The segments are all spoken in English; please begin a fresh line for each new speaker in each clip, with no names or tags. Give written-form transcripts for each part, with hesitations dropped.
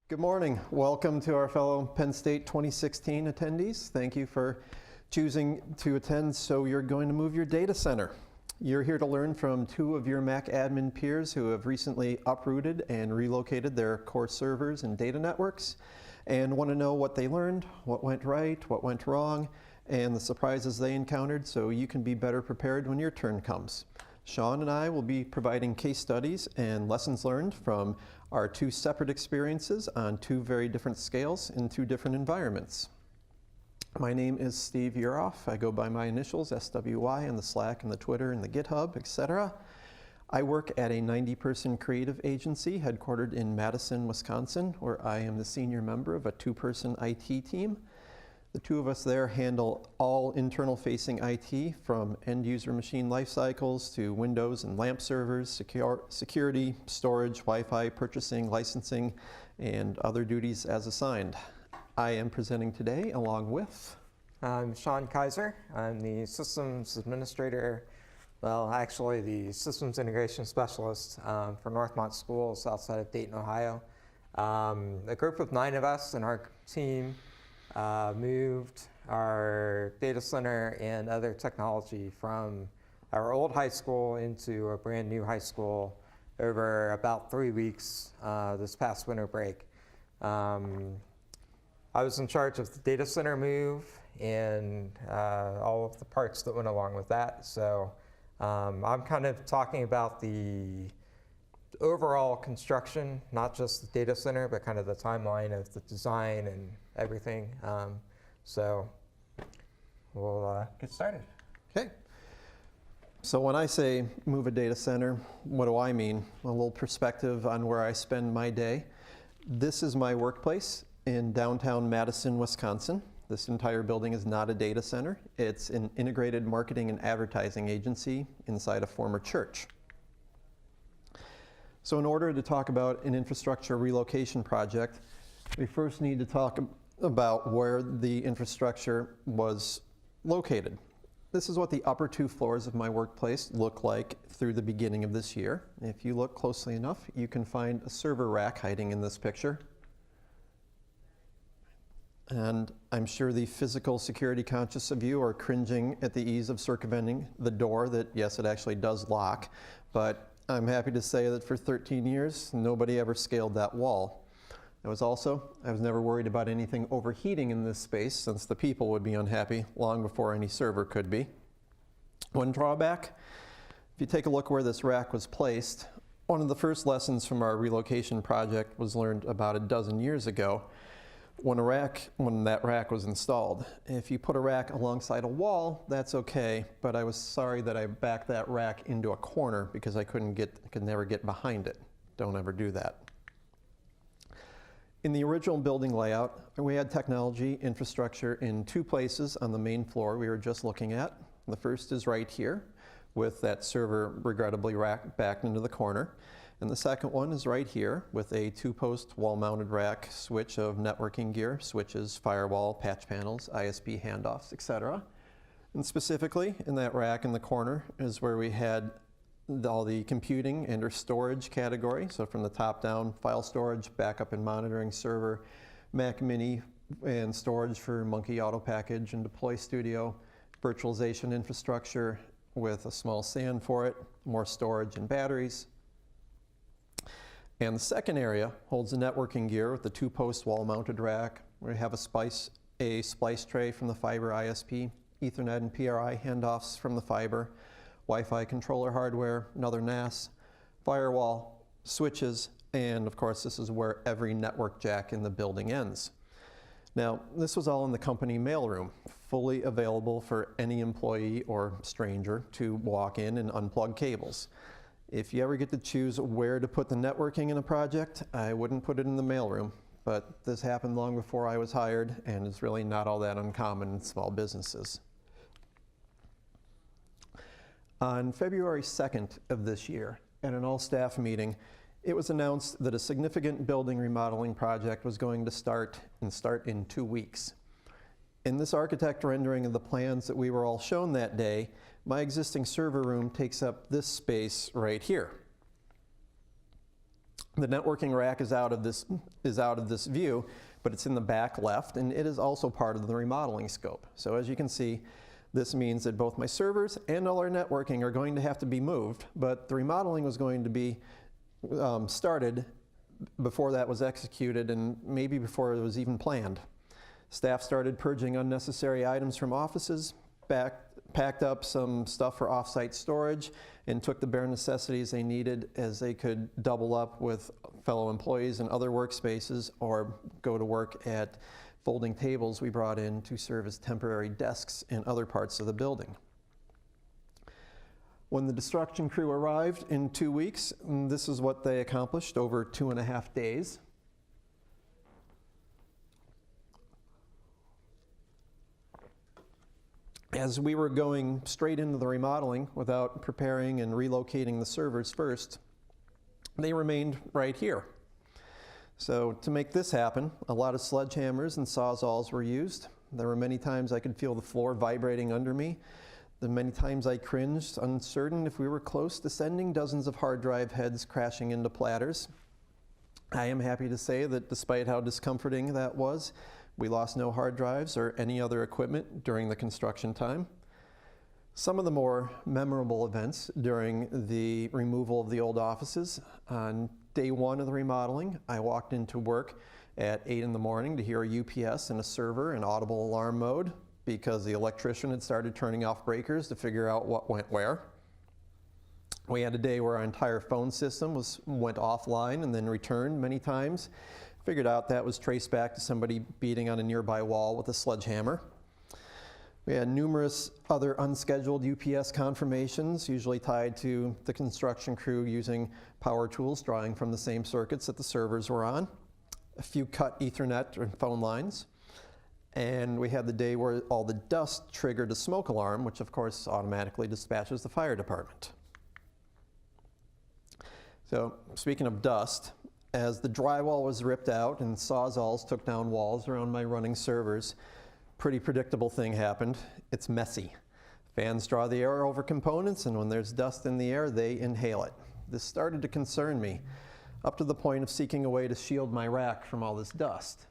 Good morning. Welcome to our fellow Penn State 2016 attendees. Thank you for choosing to attend. So you're going to move your data center. You're here to learn from two of your Mac admin peers who have recently uprooted and relocated their core servers and data networks and want to know what they learned, what went right, what went wrong, and the surprises they encountered so you can be better prepared when your turn comes. Sean and I will be providing case studies and lessons learned from our two separate experiences on two very different scales in two different environments. My name is Steve Yuroff. I go by my initials, SWY, in the Slack and the Twitter and the GitHub, etc. I work at a 90-person creative agency headquartered in Madison, Wisconsin, where I am the senior member of a two-person IT team. The two of us there handle all internal-facing IT, from end-user machine lifecycles to Windows and LAMP servers, security, storage, Wi-Fi, purchasing, licensing, and other duties as assigned. I am presenting today along with...
I'm Sean Kaiser. I'm the systems administrator, well, actually the systems integration specialist for Northmont Schools outside of Dayton, Ohio. A group of 9 of us in our team moved our data center and other technology from our old high school into a brand new high school over about 3 weeks this past winter break. I was in charge of the data center move and all of the parts that went along with that. So I'm kind of talking about the overall construction, not just the data center, but kind of the timeline of the design and everything. So we'll get started.
Okay. So when I say move a data center, what do I mean? A little perspective on where I spend my day. This is my workplace in downtown Madison, Wisconsin. This entire building is not a data center. It's an integrated marketing and advertising agency inside a former church. So in order to talk about an infrastructure relocation project, we first need to talk about where the infrastructure was located. This is what the upper 2 floors of my workplace look like through the beginning of this year. If you look closely enough, you can find a server rack hiding in this picture. And I'm sure the physical security conscious of you are cringing at the ease of circumventing the door that, yes, it actually does lock, but I'm happy to say that for 13 years, nobody ever scaled that wall. I was never worried about anything overheating in this space, since the people would be unhappy long before any server could be. One drawback, if you take a look where this rack was placed, one of the first lessons from our relocation project was learned about a dozen years ago when that rack was installed. If you put a rack alongside a wall, that's okay, but I was sorry that I backed that rack into a corner because I could never get behind it. Don't ever do that. In the original building layout, we had technology infrastructure in 2 places on the main floor we were just looking at. The first is right here, with that server regrettably backed into the corner. And the second one is right here with a 2-post wall-mounted rack switch of networking gear, switches, firewall, patch panels, ISP handoffs, etc. And specifically in that rack in the corner is where we had all the computing and or storage category. So from the top down, file storage, backup and monitoring server, Mac Mini and storage for Monkey Auto Package and Deploy Studio, virtualization infrastructure with a small SAN for it, more storage and batteries. And the second area holds the networking gear with the 2-post wall-mounted rack. We have a splice tray from the fiber ISP, Ethernet and PRI handoffs from the fiber, Wi-Fi controller hardware, another NAS, firewall, switches, and of course this is where every network jack in the building ends. Now, this was all in the company mailroom, fully available for any employee or stranger to walk in and unplug cables. If you ever get to choose where to put the networking in a project, I wouldn't put it in the mailroom, but this happened long before I was hired, and it's really not all that uncommon in small businesses. On February 2nd of this year, at an all-staff meeting, it was announced that a significant building remodeling project was going to start in 2 weeks. In this architect rendering of the plans that we were all shown that day, my existing server room takes up this space right here. The networking rack is out of this view, but it's in the back left, and it is also part of the remodeling scope. So as you can see, this means that both my servers and all our networking are going to have to be moved, but the remodeling was going to be started before that was executed and maybe before it was even planned. Staff started purging unnecessary items from offices, packed up some stuff for off-site storage, and took the bare necessities they needed as they could double up with fellow employees in other workspaces or go to work at folding tables we brought in to serve as temporary desks in other parts of the building. When the destruction crew arrived in 2 weeks, this is what they accomplished over 2.5 days. As we were going straight into the remodeling without preparing and relocating the servers first, they remained right here. So to make this happen, a lot of sledgehammers and sawzalls were used. There were many times I could feel the floor vibrating under me. The many times I cringed, uncertain if we were close to sending dozens of hard drive heads crashing into platters. I am happy to say that despite how discomforting that was, we lost no hard drives or any other equipment during the construction time. Some of the more memorable events during the removal of the old offices: on day 1 of the remodeling, I walked into work at 8 in the morning to hear a UPS and a server in audible alarm mode because the electrician had started turning off breakers to figure out what went where. We had a day where our entire phone system went offline and then returned many times. Figured out that was traced back to somebody beating on a nearby wall with a sledgehammer. We had numerous other unscheduled UPS confirmations, usually tied to the construction crew using power tools drawing from the same circuits that the servers were on. A few cut Ethernet and phone lines. And we had the day where all the dust triggered a smoke alarm, which of course automatically dispatches the fire department. So speaking of dust, as the drywall was ripped out and sawzalls took down walls around my running servers, pretty predictable thing happened. It's messy. Fans draw the air over components, and when there's dust in the air, they inhale it. This started to concern me, up to the point of seeking a way to shield my rack from all this dust.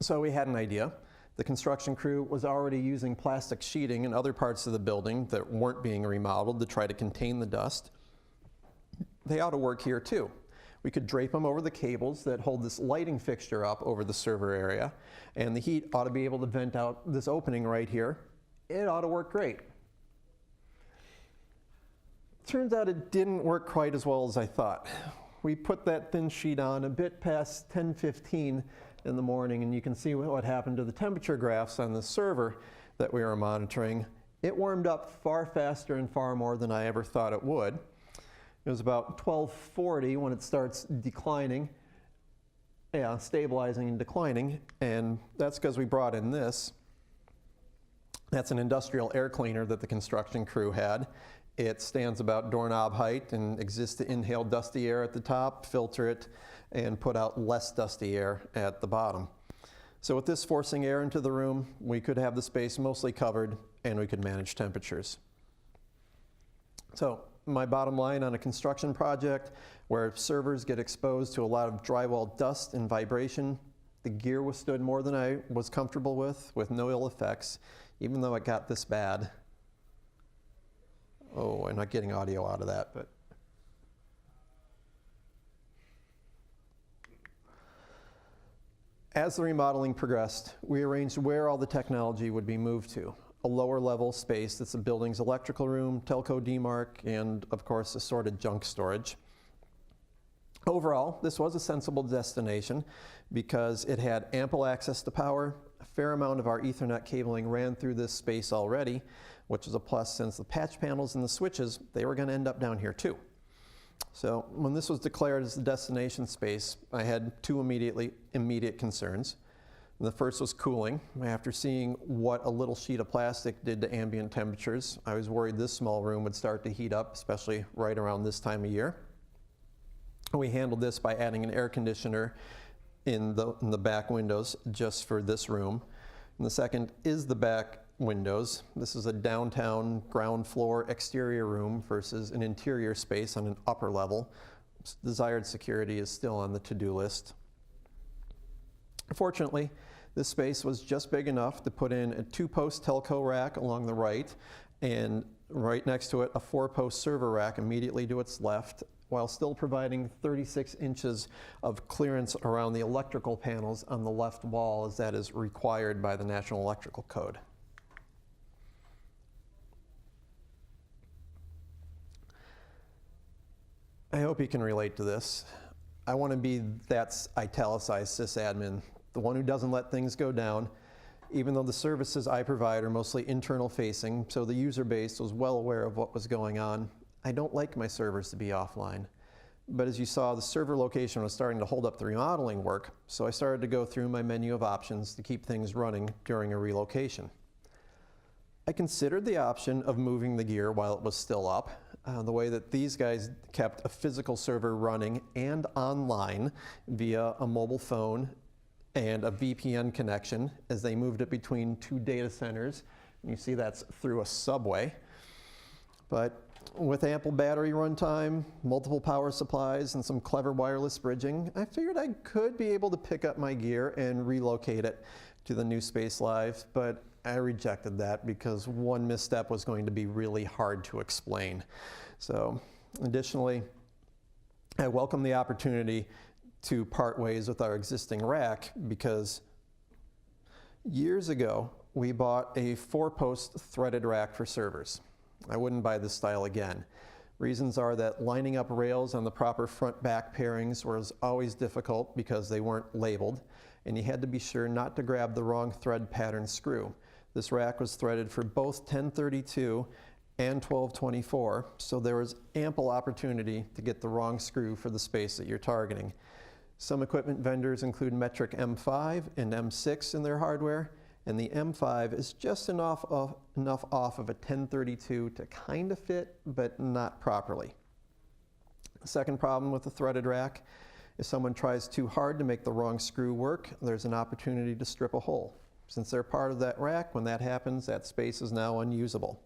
So we had an idea. The construction crew was already using plastic sheeting in other parts of the building that weren't being remodeled to try to contain the dust. They ought to work here too. We could drape them over the cables that hold this lighting fixture up over the server area, and the heat ought to be able to vent out this opening right here. It ought to work great. Turns out it didn't work quite as well as I thought. We put that thin sheet on a bit past 10:15 in the morning, and you can see what happened to the temperature graphs on the server that we were monitoring. It warmed up far faster and far more than I ever thought it would. It was about 12:40 when it starts declining, stabilizing and declining, and that's because we brought in this. That's an industrial air cleaner that the construction crew had. It stands about doorknob height and exists to inhale dusty air at the top, filter it, and put out less dusty air at the bottom. So with this forcing air into the room, we could have the space mostly covered and we could manage temperatures. So my bottom line on a construction project where servers get exposed to a lot of drywall dust and vibration, the gear withstood more than I was comfortable with no ill effects, even though it got this bad. Oh, I'm not getting audio out of that, but. As the remodeling progressed, we arranged where all the technology would be moved to. A lower level space that's the building's electrical room, telco demarc, and of course assorted junk storage. Overall, this was a sensible destination because it had ample access to power. A fair amount of our Ethernet cabling ran through this space already, which is a plus since the patch panels and the switches, they were going to end up down here too. So when this was declared as the destination space, I had two immediate concerns. The first was cooling. After seeing what a little sheet of plastic did to ambient temperatures, I was worried this small room would start to heat up, especially right around this time of year. We handled this by adding an air conditioner in the back windows just for this room. And the second is the back windows. This is a downtown ground floor exterior room versus an interior space on an upper level. Desired security is still on the to-do list. Fortunately, this space was just big enough to put in a 2-post telco rack along the right, and right next to it, a 4-post server rack immediately to its left, while still providing 36 inches of clearance around the electrical panels on the left wall, as that is required by the National Electrical Code. I hope you can relate to this. I want to be that italicized sysadmin, the one who doesn't let things go down, even though the services I provide are mostly internal facing, so the user base was well aware of what was going on. I don't like my servers to be offline. But as you saw, the server location was starting to hold up the remodeling work, so I started to go through my menu of options to keep things running during a relocation. I considered the option of moving the gear while it was still up, the way that these guys kept a physical server running and online via a mobile phone and a VPN connection as they moved it between 2 data centers. And you see that's through a subway. But with ample battery runtime, multiple power supplies, and some clever wireless bridging, I figured I could be able to pick up my gear and relocate it to the new space live, but I rejected that because one misstep was going to be really hard to explain. So, additionally, I welcome the opportunity to part ways with our existing rack because years ago, we bought a 4-post threaded rack for servers. I wouldn't buy this style again. Reasons are that lining up rails on the proper front-back pairings was always difficult because they weren't labeled, and you had to be sure not to grab the wrong thread pattern screw. This rack was threaded for both 1032 and 1224, so there was ample opportunity to get the wrong screw for the space that you're targeting. Some equipment vendors include metric M5 and M6 in their hardware, and the M5 is just enough off of a 1032 to kind of fit, but not properly. The second problem with the threaded rack, if someone tries too hard to make the wrong screw work, there's an opportunity to strip a hole. Since they're part of that rack, when that happens, that space is now unusable.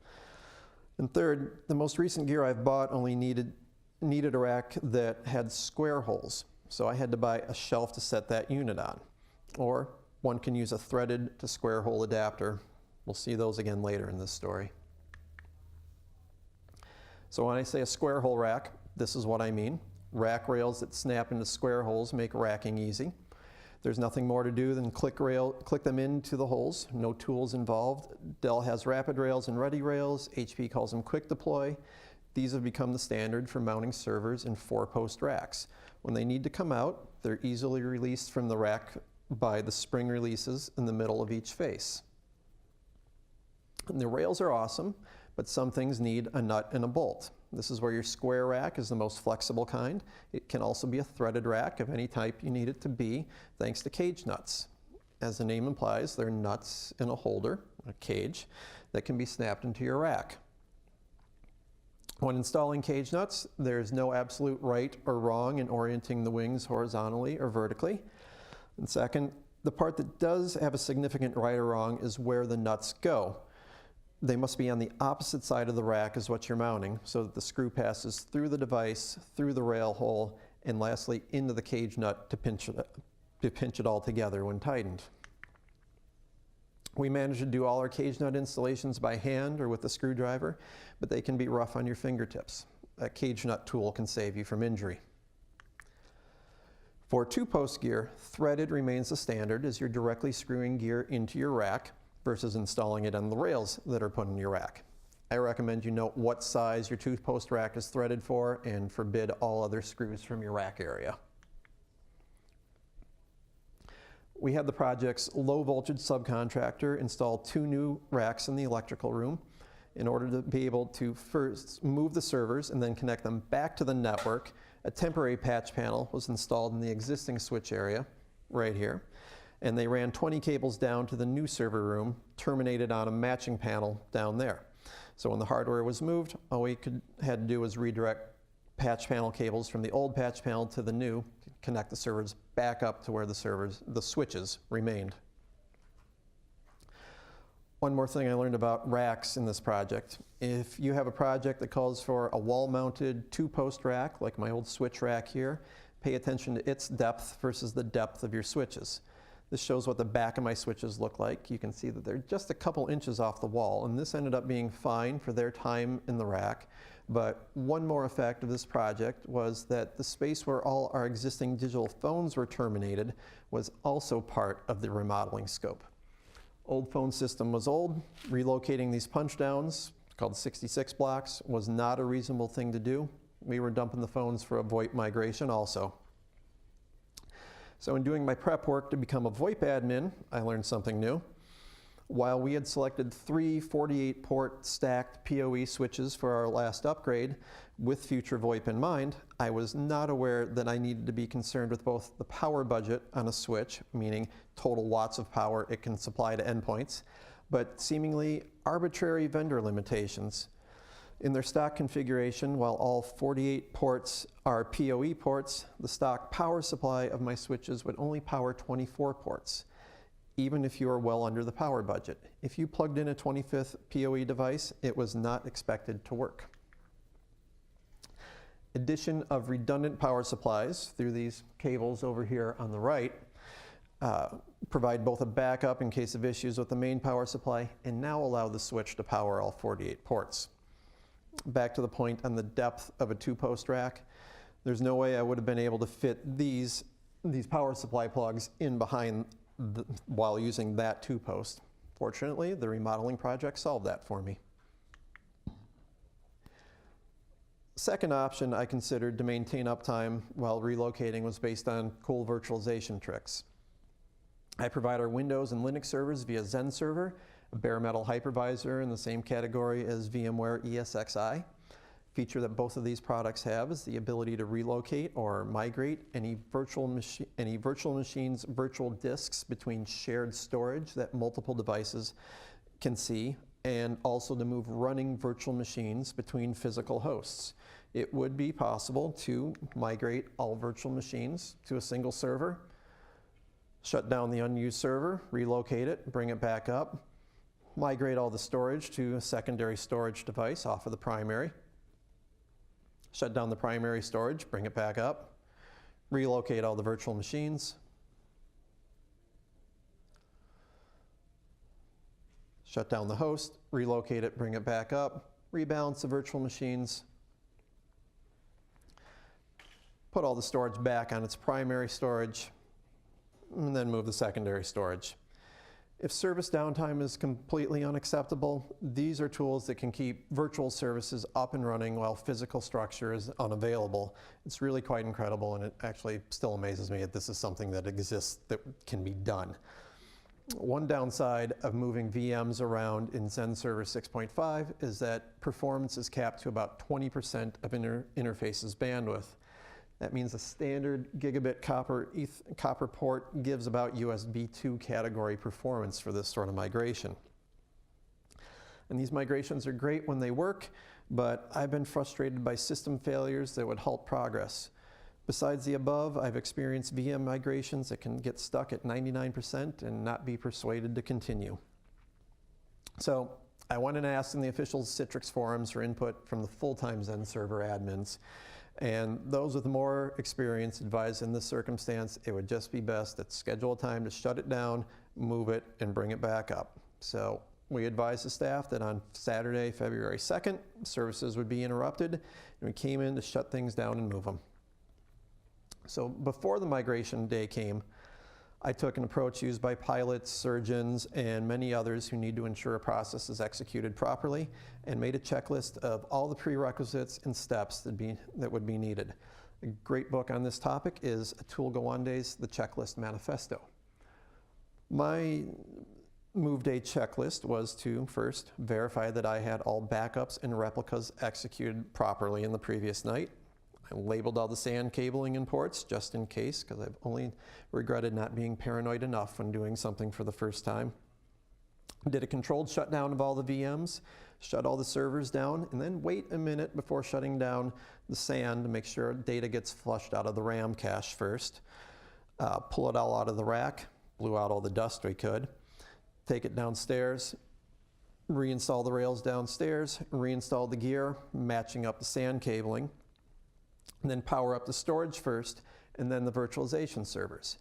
And third, the most recent gear I've bought only needed a rack that had square holes, so I had to buy a shelf to set that unit on. Or one can use a threaded to square hole adapter. We'll see those again later in this story. So when I say a square hole rack, this is what I mean. Rack rails that snap into square holes make racking easy. There's nothing more to do than click them into the holes, no tools involved. Dell has rapid rails and ready rails. HP calls them quick deploy. These have become the standard for mounting servers in 4-post racks. When they need to come out, they're easily released from the rack by the spring releases in the middle of each face. And the rails are awesome, but some things need a nut and a bolt. This is where your square rack is the most flexible kind. It can also be a threaded rack of any type you need it to be, thanks to cage nuts. As the name implies, they're nuts in a holder, a cage, that can be snapped into your rack. When installing cage nuts, there's no absolute right or wrong in orienting the wings horizontally or vertically. And second, the part that does have a significant right or wrong is where the nuts go. They must be on the opposite side of the rack as what you're mounting, so that the screw passes through the device, through the rail hole, and lastly into the cage nut to pinch it all together when tightened. We manage to do all our cage nut installations by hand or with a screwdriver, but they can be rough on your fingertips. A cage nut tool can save you from injury. For 2-post gear, threaded remains the standard as you're directly screwing gear into your rack versus installing it on the rails that are put in your rack. I recommend you note what size your 2-post rack is threaded for and forbid all other screws from your rack area. We had the project's low voltage subcontractor install 2 new racks in the electrical room in order to be able to first move the servers and then connect them back to the network. A temporary patch panel was installed in the existing switch area right here, and they ran 20 cables down to the new server room, terminated on a matching panel down there. So when the hardware was moved, all we had to do was redirect patch panel cables from the old patch panel to the new, connect the servers back up to where the switches remained. One more thing I learned about racks in this project. If you have a project that calls for a wall-mounted 2-post rack, like my old switch rack here, pay attention to its depth versus the depth of your switches. This shows what the back of my switches look like. You can see that they're just a couple inches off the wall, and this ended up being fine for their time in the rack. But one more effect of this project was that the space where all our existing digital phones were terminated was also part of the remodeling scope. Old phone system was old. Relocating these punch downs, called 66 blocks, was not a reasonable thing to do. We were dumping the phones for a VoIP migration also. So in doing my prep work to become a VoIP admin, I learned something new. While we had selected 3 48-port stacked PoE switches for our last upgrade with future VoIP in mind, I was not aware that I needed to be concerned with both the power budget on a switch, meaning total watts of power it can supply to endpoints, but seemingly arbitrary vendor limitations. In their stock configuration, while all 48 ports are PoE ports, the stock power supply of my switches would only power 24 ports, even if you are well under the power budget. If you plugged in a 25th PoE device, it was not expected to work. Addition of redundant power supplies through these cables over here on the right provide both a backup in case of issues with the main power supply and now allow the switch to power all 48 ports. Back to the point on the depth of a 2-post rack, there's no way I would have been able to fit these power supply plugs in behind while using that 2-post. Fortunately, the remodeling project solved that for me. Second option I considered to maintain uptime while relocating was based on cool virtualization tricks. I provide our Windows and Linux servers via Zen server, a bare metal hypervisor in the same category as VMware ESXi. Feature that both of these products have is the ability to relocate or migrate any virtual machines' virtual disks between shared storage that multiple devices can see, and also to move running virtual machines between physical hosts. It would be possible to migrate all virtual machines to a single server, shut down the unused server, relocate it, bring it back up, migrate all the storage to a secondary storage device off of the primary, shut down the primary storage, bring it back up, relocate all the virtual machines, shut down the host, relocate it, bring it back up, rebalance the virtual machines, put all the storage back on its primary storage, and then move the secondary storage. If service downtime is completely unacceptable, these are tools that can keep virtual services up and running while physical structure is unavailable. It's really quite incredible, and it actually still amazes me that this is something that exists that can be done. One downside of moving VMs around in Zen Server 6.5 is that performance is capped to about 20% of interface's bandwidth. That means a standard gigabit copper port gives about USB 2 category performance for this sort of migration. And these migrations are great when they work, but I've been frustrated by system failures that would halt progress. Besides the above, I've experienced VM migrations that can get stuck at 99% and not be persuaded to continue. So I went and asked in the official Citrix forums for input from the full-time Zen server admins. And those with more experience advised in this circumstance, it would just be best to schedule a time to shut it down, move it, and bring it back up. So we advised the staff that on Saturday, February 2nd, services would be interrupted, and we came in to shut things down and move them. So before the migration day came, I took an approach used by pilots, surgeons, and many others who need to ensure a process is executed properly, and made a checklist of all the prerequisites and steps that would be needed. A great book on this topic is Atul Gawande's The Checklist Manifesto. My move day checklist was to first verify that I had all backups and replicas executed properly in the previous night. I labeled all the SAN cabling and ports just in case, because I've only regretted not being paranoid enough when doing something for the first time. Did a controlled shutdown of all the VMs, shut all the servers down, and then wait a minute before shutting down the SAN to make sure data gets flushed out of the RAM cache first. Pull it all out of the rack, blew out all the dust we could, take it downstairs, reinstall the rails downstairs, reinstall the gear, matching up the SAN cabling, and then power up the storage first, and then the virtualization servers.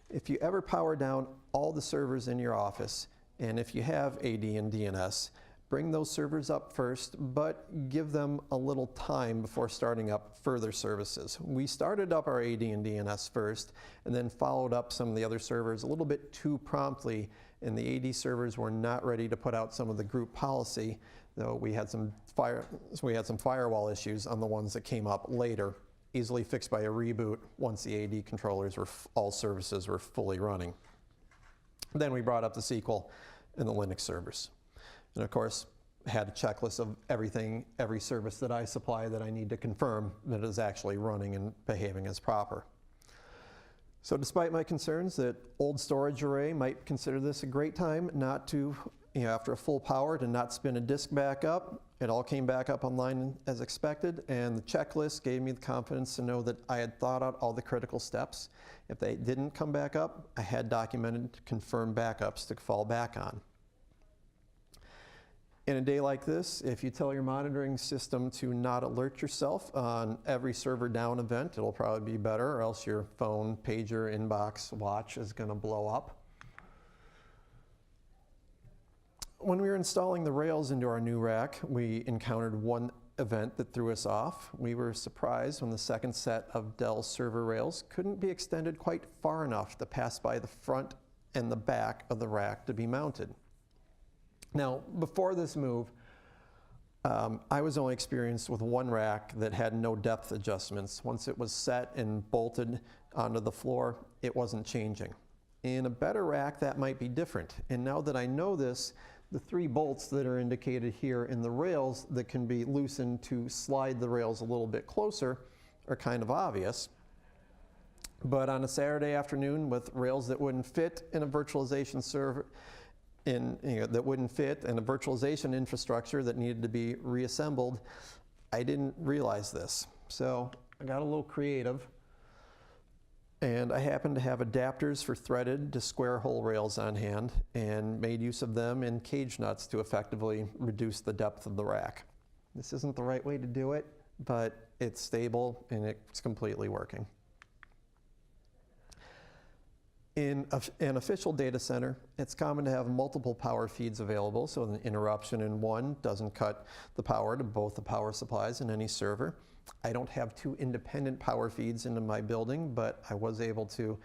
If you ever power down all the servers in your office, and if you have AD and DNS, bring those servers up first, but give them a little time before starting up further services. We started up our AD and DNS first, and then followed up some of the other servers a little bit too promptly, and the AD servers were not ready to put out some of the group policy, though we had some firewall issues on the ones that came up later, easily fixed by a reboot once the AD controllers were, all services were fully running. Then we brought up the SQL and the Linux servers. And of course, had a checklist of everything, every service that I supply that I need to confirm that it is actually running and behaving as proper. So despite my concerns that old storage array might consider this a great time not to, after a full power, to not spin a disk back up, it all came back up online as expected, and the checklist gave me the confidence to know that I had thought out all the critical steps. If they didn't come back up, I had documented confirmed backups to fall back on. In a day like this, if you tell your monitoring system to not alert yourself on every server down event, it'll probably be better, or else your phone, pager, inbox, watch is going to blow up. When we were installing the rails into our new rack, we encountered one event that threw us off. We were surprised when the second set of Dell server rails couldn't be extended quite far enough to pass by the front and the back of the rack to be mounted. Now, before this move, I was only experienced with one rack that had no depth adjustments. Once it was set and bolted onto the floor, it wasn't changing. In a better rack, that might be different. And now that I know this, the 3 bolts that are indicated here in the rails that can be loosened to slide the rails a little bit closer are kind of obvious. But on a Saturday afternoon with rails that wouldn't fit in a virtualization server, that wouldn't fit in a virtualization infrastructure that needed to be reassembled, I didn't realize this. So I got a little creative, and I happened to have adapters for threaded to square hole rails on hand, and made use of them in cage nuts to effectively reduce the depth of the rack. This isn't the right way to do it, but it's stable and it's completely working. In an official data center, it's common to have multiple power feeds available, so an interruption in one doesn't cut the power to both the power supplies in any server. I don't have 2 independent power feeds into my building, but I was able to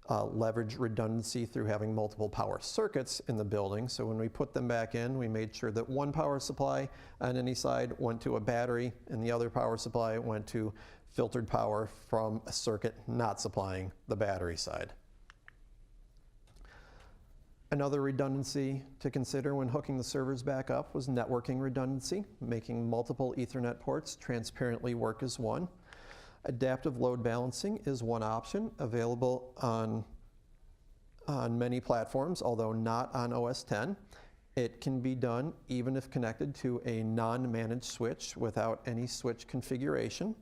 leverage redundancy through having multiple power circuits in the building. So when we put them back in, we made sure that one power supply on any side went to a battery, and the other power supply went to filtered power from a circuit not supplying the battery side. Another redundancy to consider when hooking the servers back up was networking redundancy, making multiple Ethernet ports transparently work as one. Adaptive load balancing is one option available on many platforms, although not on OS X. It can be done even if connected to a non-managed switch without any switch configuration.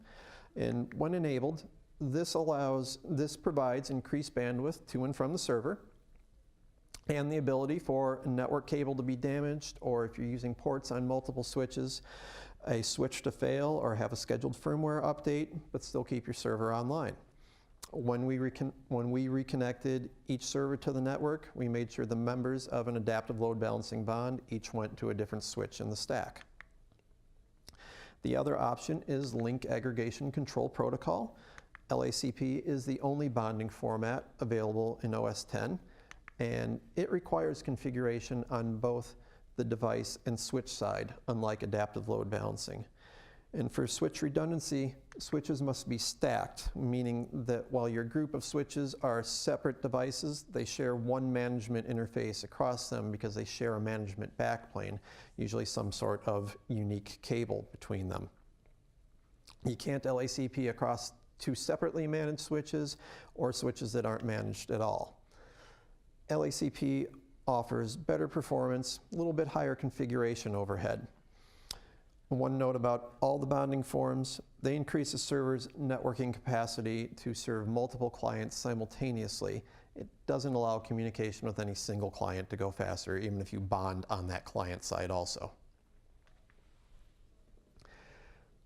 And when enabled, this provides increased bandwidth to and from the server, and the ability for a network cable to be damaged, or if you're using ports on multiple switches, a switch to fail or have a scheduled firmware update, but still keep your server online. When we reconnected each server to the network, we made sure the members of an adaptive load balancing bond each went to a different switch in the stack. The other option is Link Aggregation Control Protocol. LACP is the only bonding format available in OS X, and it requires configuration on both the device and switch side, unlike adaptive load balancing. And for switch redundancy, switches must be stacked, meaning that while your group of switches are separate devices, they share one management interface across them because they share a management backplane, usually some sort of unique cable between them. You can't LACP across 2 separately managed switches or switches that aren't managed at all. LACP offers better performance, a little bit higher configuration overhead. One note about all the bonding forms, they increase the server's networking capacity to serve multiple clients simultaneously. It doesn't allow communication with any single client to go faster, even if you bond on that client side also.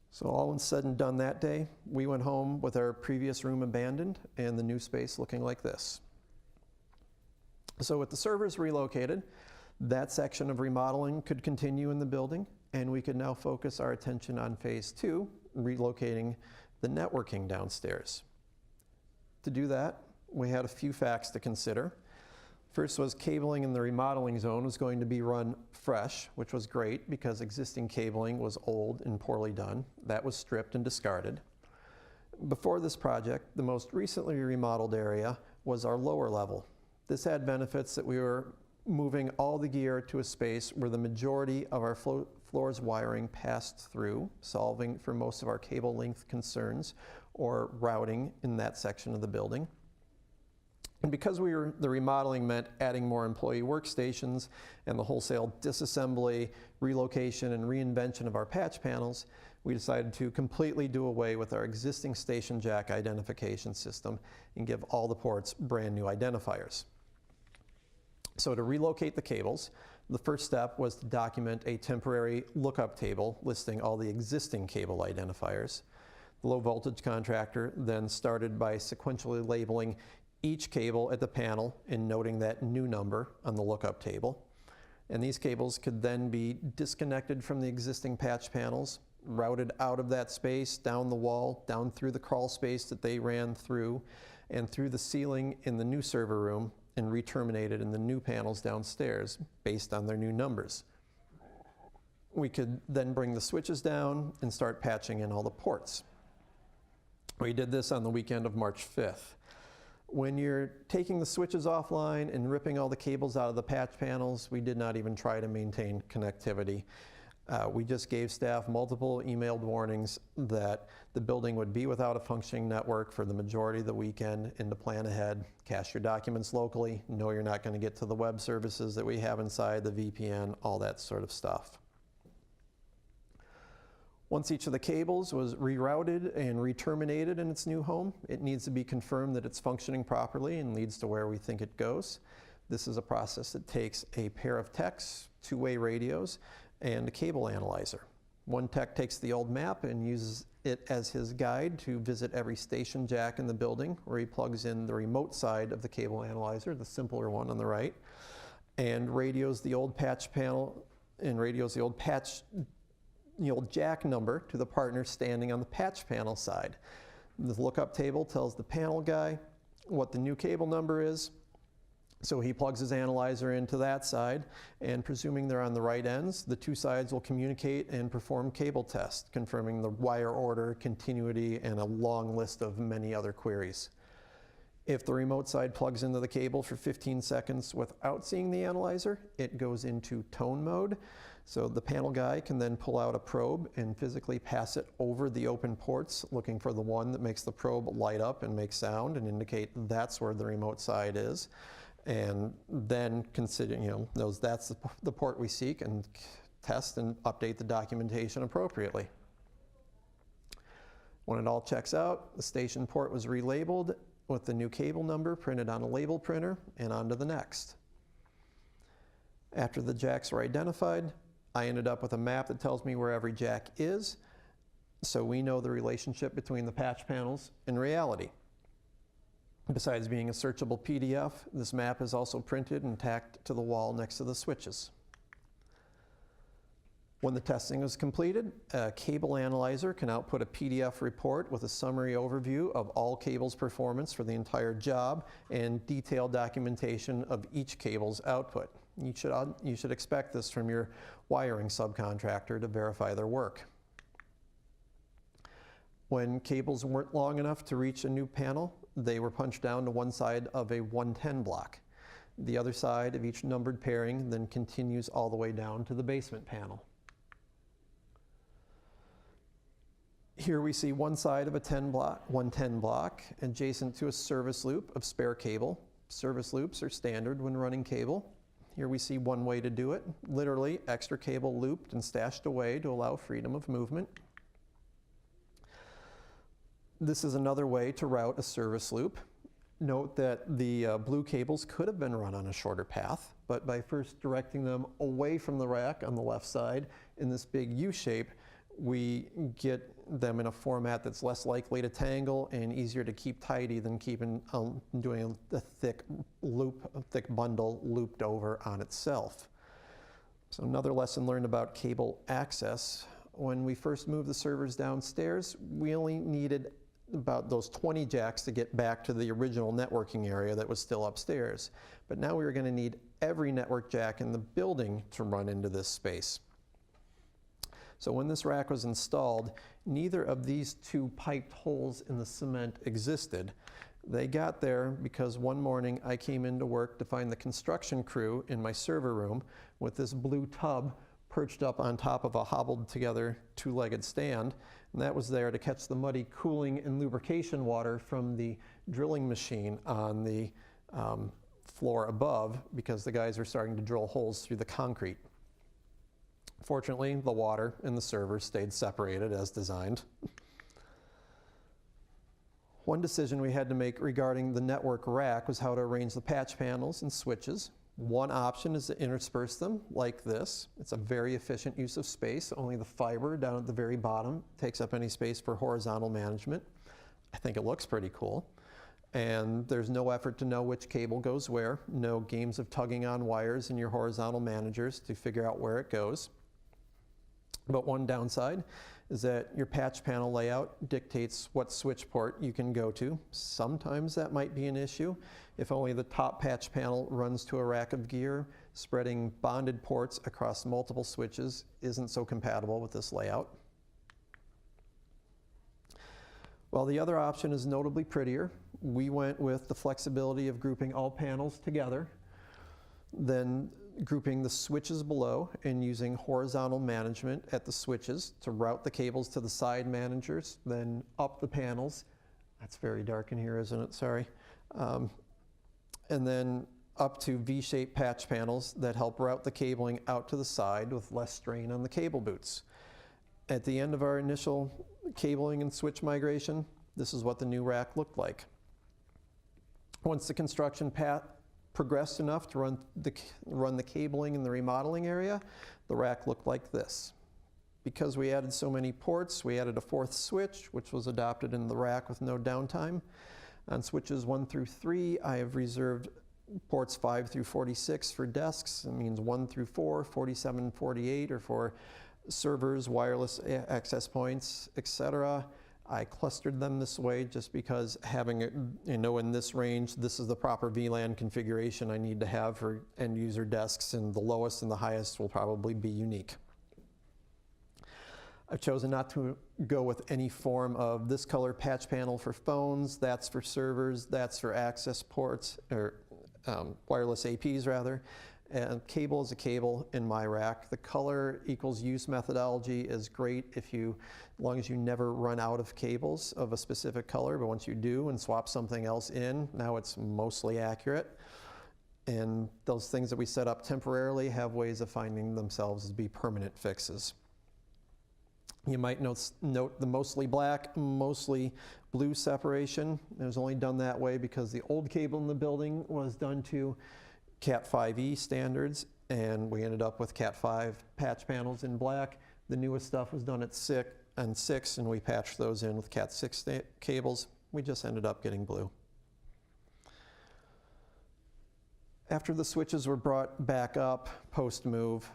So all when said and done that day, we went home with our previous room abandoned and the new space looking like this. So with the servers relocated, that section of remodeling could continue in the building, and we could now focus our attention on phase 2, relocating the networking downstairs. To do that, we had a few facts to consider. First was cabling in the remodeling zone was going to be run fresh, which was great because existing cabling was old and poorly done. That was stripped and discarded. Before this project, the most recently remodeled area was our lower level. This had benefits that we were moving all the gear to a space where the majority of our floor's wiring passed through, solving for most of our cable length concerns or routing in that section of the building. And because the remodeling meant adding more employee workstations and the wholesale disassembly, relocation, and reinvention of our patch panels, we decided to completely do away with our existing station jack identification system and give all the ports brand new identifiers. So to relocate the cables, the first step was to document a temporary lookup table listing all the existing cable identifiers. The low voltage contractor then started by sequentially labeling each cable at the panel and noting that new number on the lookup table. And these cables could then be disconnected from the existing patch panels, routed out of that space, down the wall, down through the crawl space that they ran through, and through the ceiling in the new server room, and re-terminated in the new panels downstairs based on their new numbers. We could then bring the switches down and start patching in all the ports. We did this on the weekend of March 5th. When you're taking the switches offline and ripping all the cables out of the patch panels, we did not even try to maintain connectivity. We just gave staff multiple emailed warnings that the building would be without a functioning network for the majority of the weekend, and to plan ahead, cache your documents locally, know you're not going to get to the web services that we have inside, the VPN, all that sort of stuff. Once each of the cables was rerouted and re-terminated in its new home, it needs to be confirmed that it's functioning properly and leads to where we think it goes. This is a process that takes a pair of techs, two-way radios, and a cable analyzer. One tech takes the old map and uses it as his guide to visit every station jack in the building, where he plugs in the remote side of the cable analyzer, the simpler one on the right, and radios the old patch panel and radios the old jack number to the partner standing on the patch panel side. The lookup table tells the panel guy what the new cable number is, so he plugs his analyzer into that side, and presuming they're on the right ends, the two sides will communicate and perform cable tests, confirming the wire order, continuity, and a long list of many other queries. If the remote side plugs into the cable for 15 seconds without seeing the analyzer, it goes into tone mode. So the panel guy can then pull out a probe and physically pass it over the open ports, looking for the one that makes the probe light up and make sound and indicate that's where the remote side is. And then consider, that's the port we seek, and test and update the documentation appropriately. When it all checks out, the station port was relabeled with the new cable number printed on a label printer and on to the next. After the jacks were identified, I ended up with a map that tells me where every jack is, so we know the relationship between the patch panels and reality. Besides being a searchable PDF, this map is also printed and tacked to the wall next to the switches. When the testing is completed, a cable analyzer can output a PDF report with a summary overview of all cables' performance for the entire job and detailed documentation of each cable's output. You should expect this from your wiring subcontractor to verify their work. When cables weren't long enough to reach a new panel, they were punched down to one side of a 110 block. The other side of each numbered pairing then continues all the way down to the basement panel. Here we see one side of a 110 block adjacent to a service loop of spare cable. Service loops are standard when running cable. Here we see one way to do it, literally extra cable looped and stashed away to allow freedom of movement. This is another way to route a service loop. Note that the blue cables could have been run on a shorter path, but by first directing them away from the rack on the left side in this big U shape, we get them in a format that's less likely to tangle and easier to keep tidy than doing a thick bundle looped over on itself. So another lesson learned about cable access. When we first moved the servers downstairs, we only needed about those 20 jacks to get back to the original networking area that was still upstairs. But now we were going to need every network jack in the building to run into this space. So when this rack was installed, neither of these two piped holes in the cement existed. They got there because one morning I came into work to find the construction crew in my server room with this blue tub perched up on top of a hobbled together two-legged stand. And that was there to catch the muddy cooling and lubrication water from the drilling machine on the floor above, because the guys were starting to drill holes through the concrete. Fortunately, the water and the server stayed separated as designed. One decision we had to make regarding the network rack was how to arrange the patch panels and switches. One option is to intersperse them like this. It's a very efficient use of space. Only the fiber down at the very bottom takes up any space for horizontal management. I think it looks pretty cool. And there's no effort to know which cable goes where, no games of tugging on wires in your horizontal managers to figure out where it goes. But one downside is that your patch panel layout dictates what switch port you can go to. Sometimes that might be an issue if only the top patch panel runs to a rack of gear. Spreading bonded ports across multiple switches isn't so compatible with this layout. While the other option is notably prettier, we went with the flexibility of grouping all panels together, then grouping the switches below and using horizontal management at the switches to route the cables to the side managers, then up the panels. That's very dark in here, isn't it? Sorry. And then up to V-shaped patch panels that help route the cabling out to the side with less strain on the cable boots. At the end of our initial cabling and switch migration, this is what the new rack looked like. Once the construction progressed enough to run the cabling in the remodeling area, the rack looked like this. Because we added so many ports, we added a fourth switch, which was adopted in the rack with no downtime. On switches 1 through 3, I have reserved ports 5 through 46 for desks. It means 1 through 4, 47, 48 are for servers, wireless access points, etc. I clustered them this way just because having it, in this range, this is the proper VLAN configuration I need to have for end user desks, and the lowest and the highest will probably be unique. I've chosen not to go with any form of this color patch panel for phones, that's for servers, that's for access ports, or wireless APs rather. And cable is a cable in my rack. The color equals use methodology is great as long as you never run out of cables of a specific color, but once you do and swap something else in, now it's mostly accurate. And those things that we set up temporarily have ways of finding themselves to be permanent fixes. You might note the mostly black, mostly blue separation. It was only done that way because the old cable in the building was done to Cat 5e standards, and we ended up with Cat 5 patch panels in black. The newest stuff was done at 6, and we patched those in with Cat 6 cables. We just ended up getting blue. After the switches were brought back up post-move,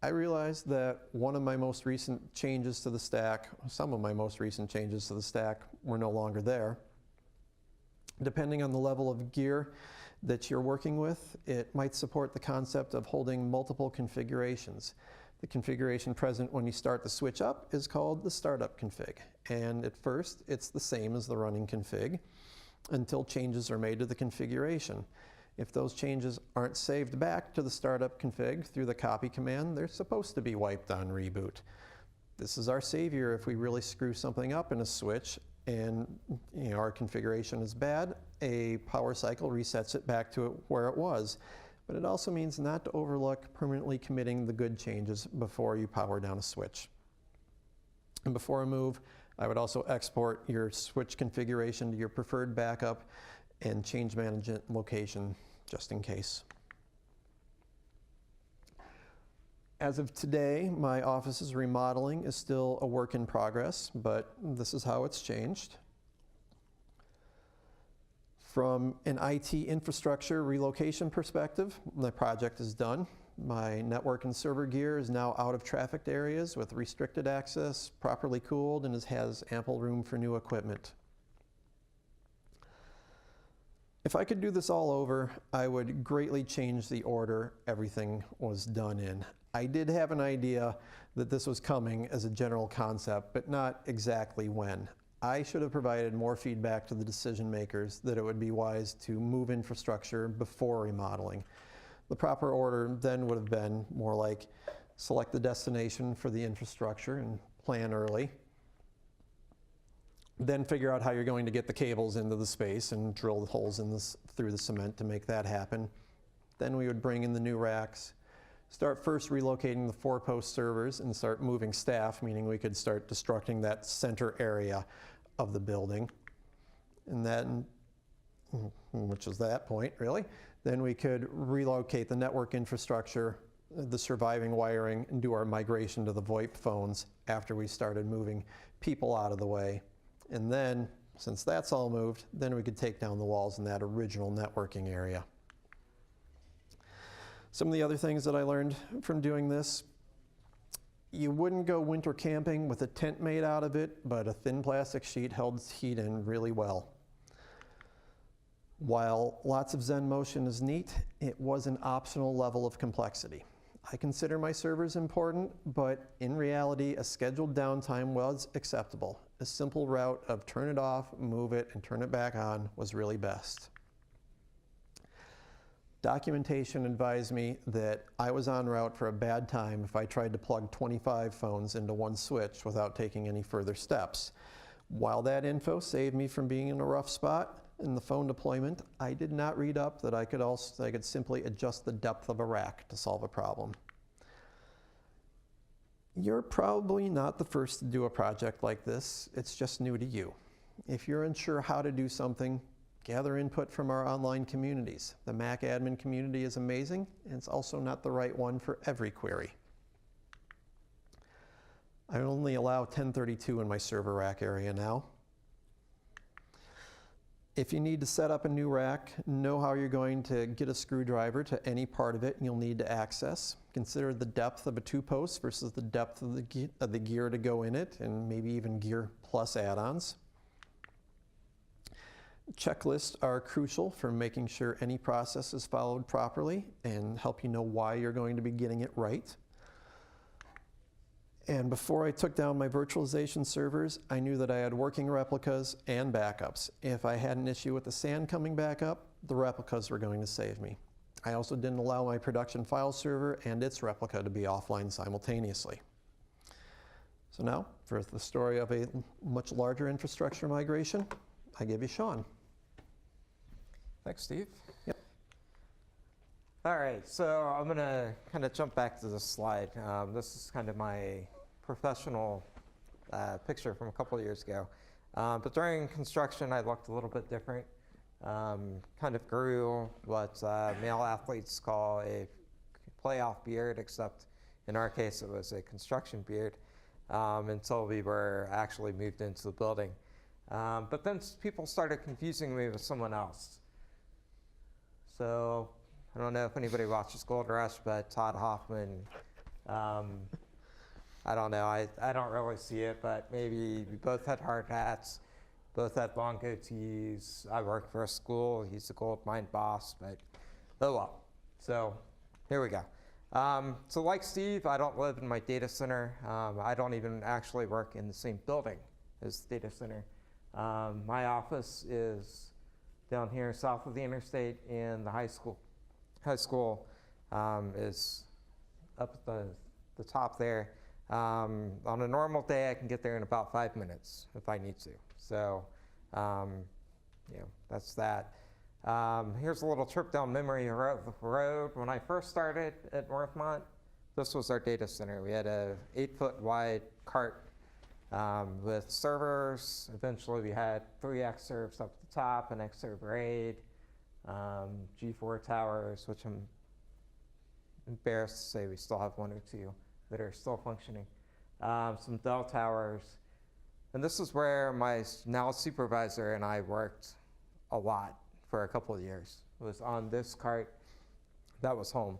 I realized that one of my most recent changes to the stack, some of my most recent changes to the stack were no longer there. Depending on the level of gear that you're working with, it might support the concept of holding multiple configurations. The configuration present when you start the switch up is called the startup config. And at first, it's the same as the running config until changes are made to the configuration. If those changes aren't saved back to the startup config through the copy command, they're supposed to be wiped on reboot. This is our savior if we really screw something up in a switch and our configuration is bad, a power cycle resets it back to where it was. but it also means not to overlook permanently committing the good changes before you power down a switch. And before I move, I would also export your switch configuration to your preferred backup and change management location, just in case. As of today, my office's remodeling is still a work in progress, but this is how it's changed. From an IT infrastructure relocation perspective, the project is done. My network and server gear is now out of trafficked areas with restricted access, properly cooled, and has ample room for new equipment. If I could do this all over, I would greatly change the order everything was done in. I did have an idea that this was coming as a general concept, but not exactly when. I should have provided more feedback to the decision makers that it would be wise to move infrastructure before remodeling. The proper order then would have been more like select the destination for the infrastructure and plan early. Then figure out how you're going to get the cables into the space and drill the holes in through the cement to make that happen. Then we would bring in the new racks, start first relocating the 4-post servers and start moving staff, meaning we could start destructing that center area of the building. And then, which is that point really, then we could relocate the network infrastructure, the surviving wiring, and do our migration to the VoIP phones after we started moving people out of the way. And then, since that's all moved, then we could take down the walls in that original networking area. Some of the other things that I learned from doing this: you wouldn't go winter camping with a tent made out of it, but a thin plastic sheet held heat in really well. While lots of Zen motion is neat, it was an optional level of complexity. I consider my servers important, but in reality, a scheduled downtime was acceptable. A simple route of turn it off, move it, and turn it back on was really best. Documentation advised me that I was en route for a bad time if I tried to plug 25 phones into one switch without taking any further steps. While that info saved me from being in a rough spot in the phone deployment, I did not read up that I could simply adjust the depth of a rack to solve a problem. You're probably not the first to do a project like this. It's just new to you. If you're unsure how to do something, gather input from our online communities. The Mac admin community is amazing, and it's also not the right one for every query. I only allow 1032 in my server rack area now. If you need to set up a new rack, know how you're going to get a screwdriver to any part of it you'll need to access. Consider the depth of a 2-post versus the depth of the gear to go in it, and maybe even gear plus add-ons. Checklists are crucial for making sure any process is followed properly and help you know why you're going to be getting it right. And before I took down my virtualization servers, I knew that I had working replicas and backups. If I had an issue with the SAN coming back up, the replicas were going to save me. I also didn't allow my production file server and its replica to be offline simultaneously. So now, for the story of a much larger infrastructure migration, I give you Sean.
Thanks, Steve.
Yep.
All right, so I'm gonna kind of jump back to this slide. This is kind of my professional picture from a couple of years ago. But during construction, I looked a little bit different. Kind of grew what male athletes call a playoff beard, except in our case, it was a construction beard, until we were actually moved into the building. But then people started confusing me with someone else. So I don't know if anybody watches Gold Rush, but Todd Hoffman, I don't know, I don't really see it, but maybe we both had hard hats, both had long goatees. I worked for a school, he's a gold mine boss, but oh well. So here we go. So like Steve, I don't live in my data center. I don't even actually work in the same building as the data center. My office is down here south of the interstate, and the high school is up at the top there. On a normal day, I can get there in about 5 minutes if I need to. So, that's that. Here's a little trip down memory road. When I first started at Northmont, this was our data center. We had a 8-foot wide cart with servers. Eventually we had 3 Xserves up at the top, an Xserve RAID, G4 towers, which I'm embarrassed to say we still have 1 or 2 that are still functioning, some Dell towers. And this is where my now supervisor and I worked a lot for a couple of years. It was on this cart. That was home.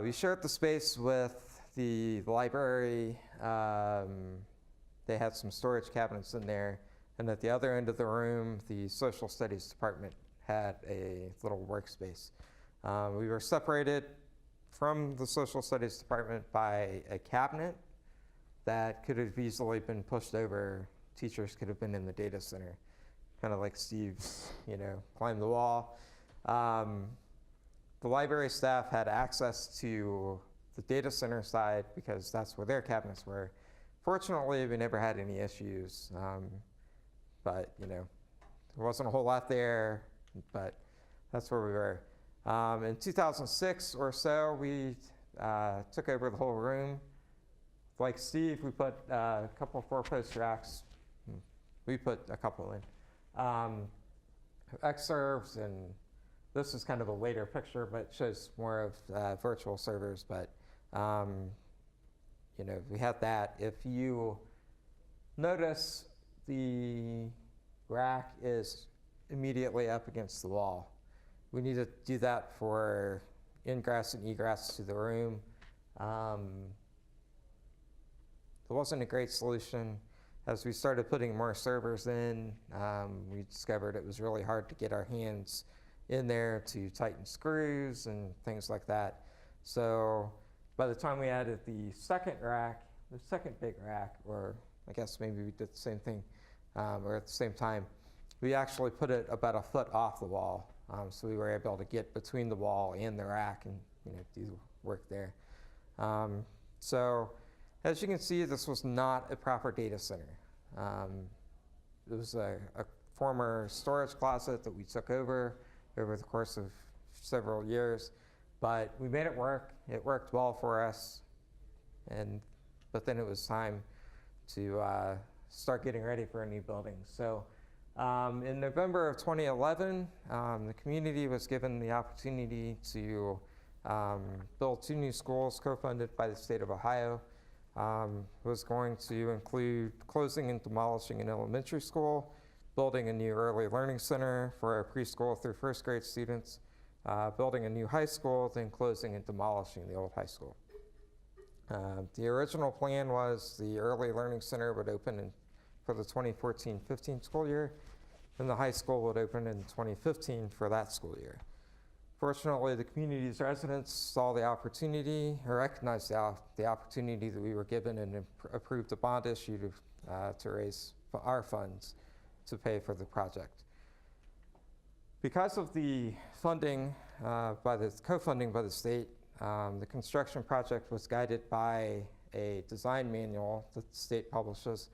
We shared the space with the library. They had some storage cabinets in there. And at the other end of the room, the social studies department had a little workspace. We were separated from the social studies department by a cabinet that could have easily been pushed over. Teachers could have been in the data center, kind of like Steve's, climb the wall. The library staff had access to the data center side because that's where their cabinets were. Fortunately, we never had any issues, but there wasn't a whole lot there, but that's where we were. In 2006 or so, we took over the whole room. Like Steve, we put a couple 4-post racks. We put a couple in. Xserves, and this is kind of a later picture, but it shows more of virtual servers. But we had that. If you notice, the rack is immediately up against the wall. We need to do that for ingress and egress to the room. It wasn't a great solution. As we started putting more servers in, we discovered it was really hard to get our hands in there to tighten screws and things like that. So by the time we added the second rack, the second big rack, or I guess maybe we did the same thing, or at the same time, we actually put it about a foot off the wall. So we were able to get between the wall and the rack and do work there. So as you can see, this was not a proper data center. It was a former storage closet that we took over the course of several years, but we made it work. It worked well for us, but then it was time to start getting ready for a new building. So in November of 2011, the community was given the opportunity to build 2 new schools co-funded by the state of Ohio. Was going to include closing and demolishing an elementary school, building a new early learning center for our preschool through 1st grade students, building a new high school, then closing and demolishing the old high school. The original plan was the early learning center would open for the 2014-15 school year, and the high school would open in 2015 for that school year. Fortunately, the community's residents saw the opportunity, or recognized the opportunity that we were given, and approved a bond issue to raise our funds to pay for the project. Because of the funding, co-funding by the state, the construction project was guided by a design manual that the state publishes.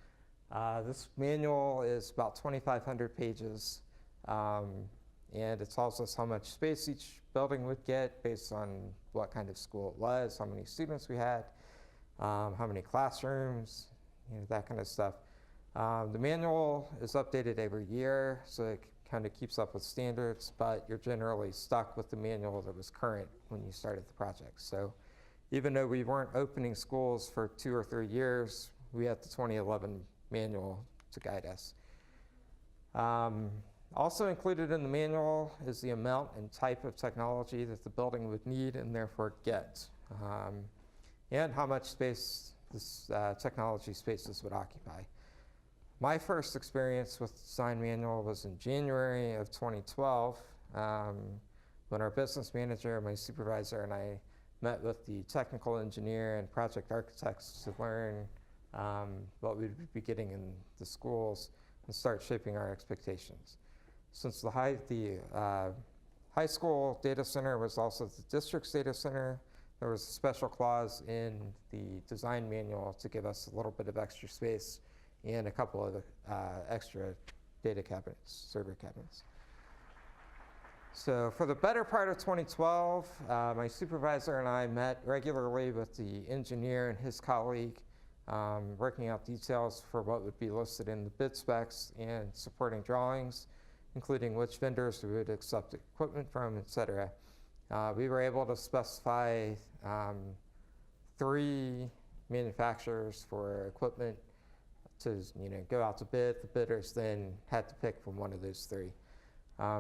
This manual is about 2,500 pages. And it tells us how much space each building would get based on what kind of school it was, how many students we had, how many classrooms, that kind of stuff. The manual is updated every year, so it kind of keeps up with standards, but you're generally stuck with the manual that was current when you started the project. So even though we weren't opening schools for 2 or 3 years, we had the 2011 manual to guide us. Also included in the manual is the amount and type of technology that the building would need and therefore get, and how much space this technology spaces would occupy. My first experience with the design manual was in January of 2012, when our business manager, my supervisor, and I met with the technical engineer and project architects to learn what we'd be getting in the schools and start shaping our expectations. Since the high school data center was also the district's data center, there was a special clause in the design manual to give us a little bit of extra space and a couple of extra data cabinets, server cabinets. So for the better part of 2012, my supervisor and I met regularly with the engineer and his colleague, working out details for what would be listed in the bid specs and supporting drawings, including which vendors we would accept equipment from, et cetera. We were able to specify 3 manufacturers for equipment to go out to bid. The bidders then had to pick from one of those 3.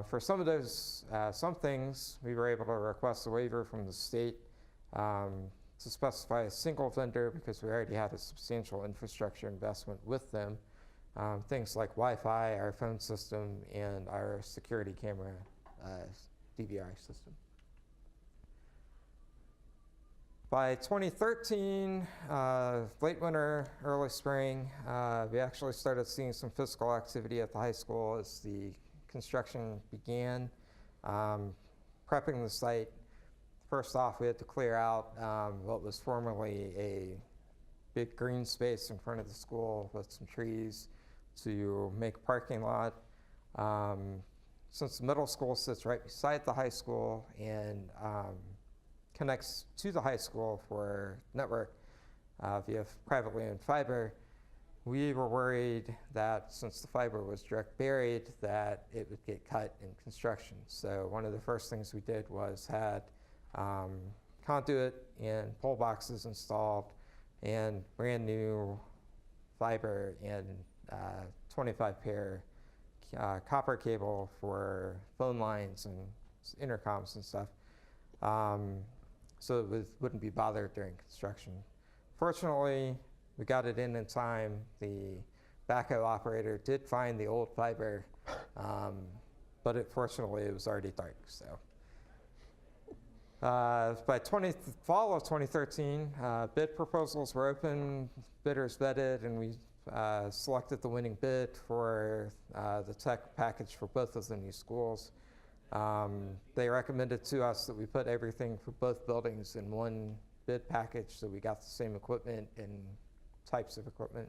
For some of those, some things, we were able to request a waiver from the state to specify a single vendor because we already had a substantial infrastructure investment with them. Things like Wi-Fi, our phone system, and our security camera DVR system. By 2013, late winter, early spring, we actually started seeing some physical activity at the high school as the construction began. Prepping the site, first off, we had to clear out what was formerly a big green space in front of the school with some trees to make a parking lot. Since the middle school sits right beside the high school and connects to the high school for network via privately owned fiber, we were worried that since the fiber was direct buried, that it would get cut in construction. So one of the first things we did was had conduit and pole boxes installed and brand new fiber and 25 pair copper cable for phone lines and intercoms and stuff, so it wouldn't be bothered during construction. Fortunately, we got it in time. The backhoe operator did find the old fiber, but fortunately it was already dark. So by fall of 2013, bid proposals were open, bidders vetted, and we selected the winning bid for the tech package for both of the new schools. They recommended to us that we put everything for both buildings in one bid package, so we got the same equipment and types of equipment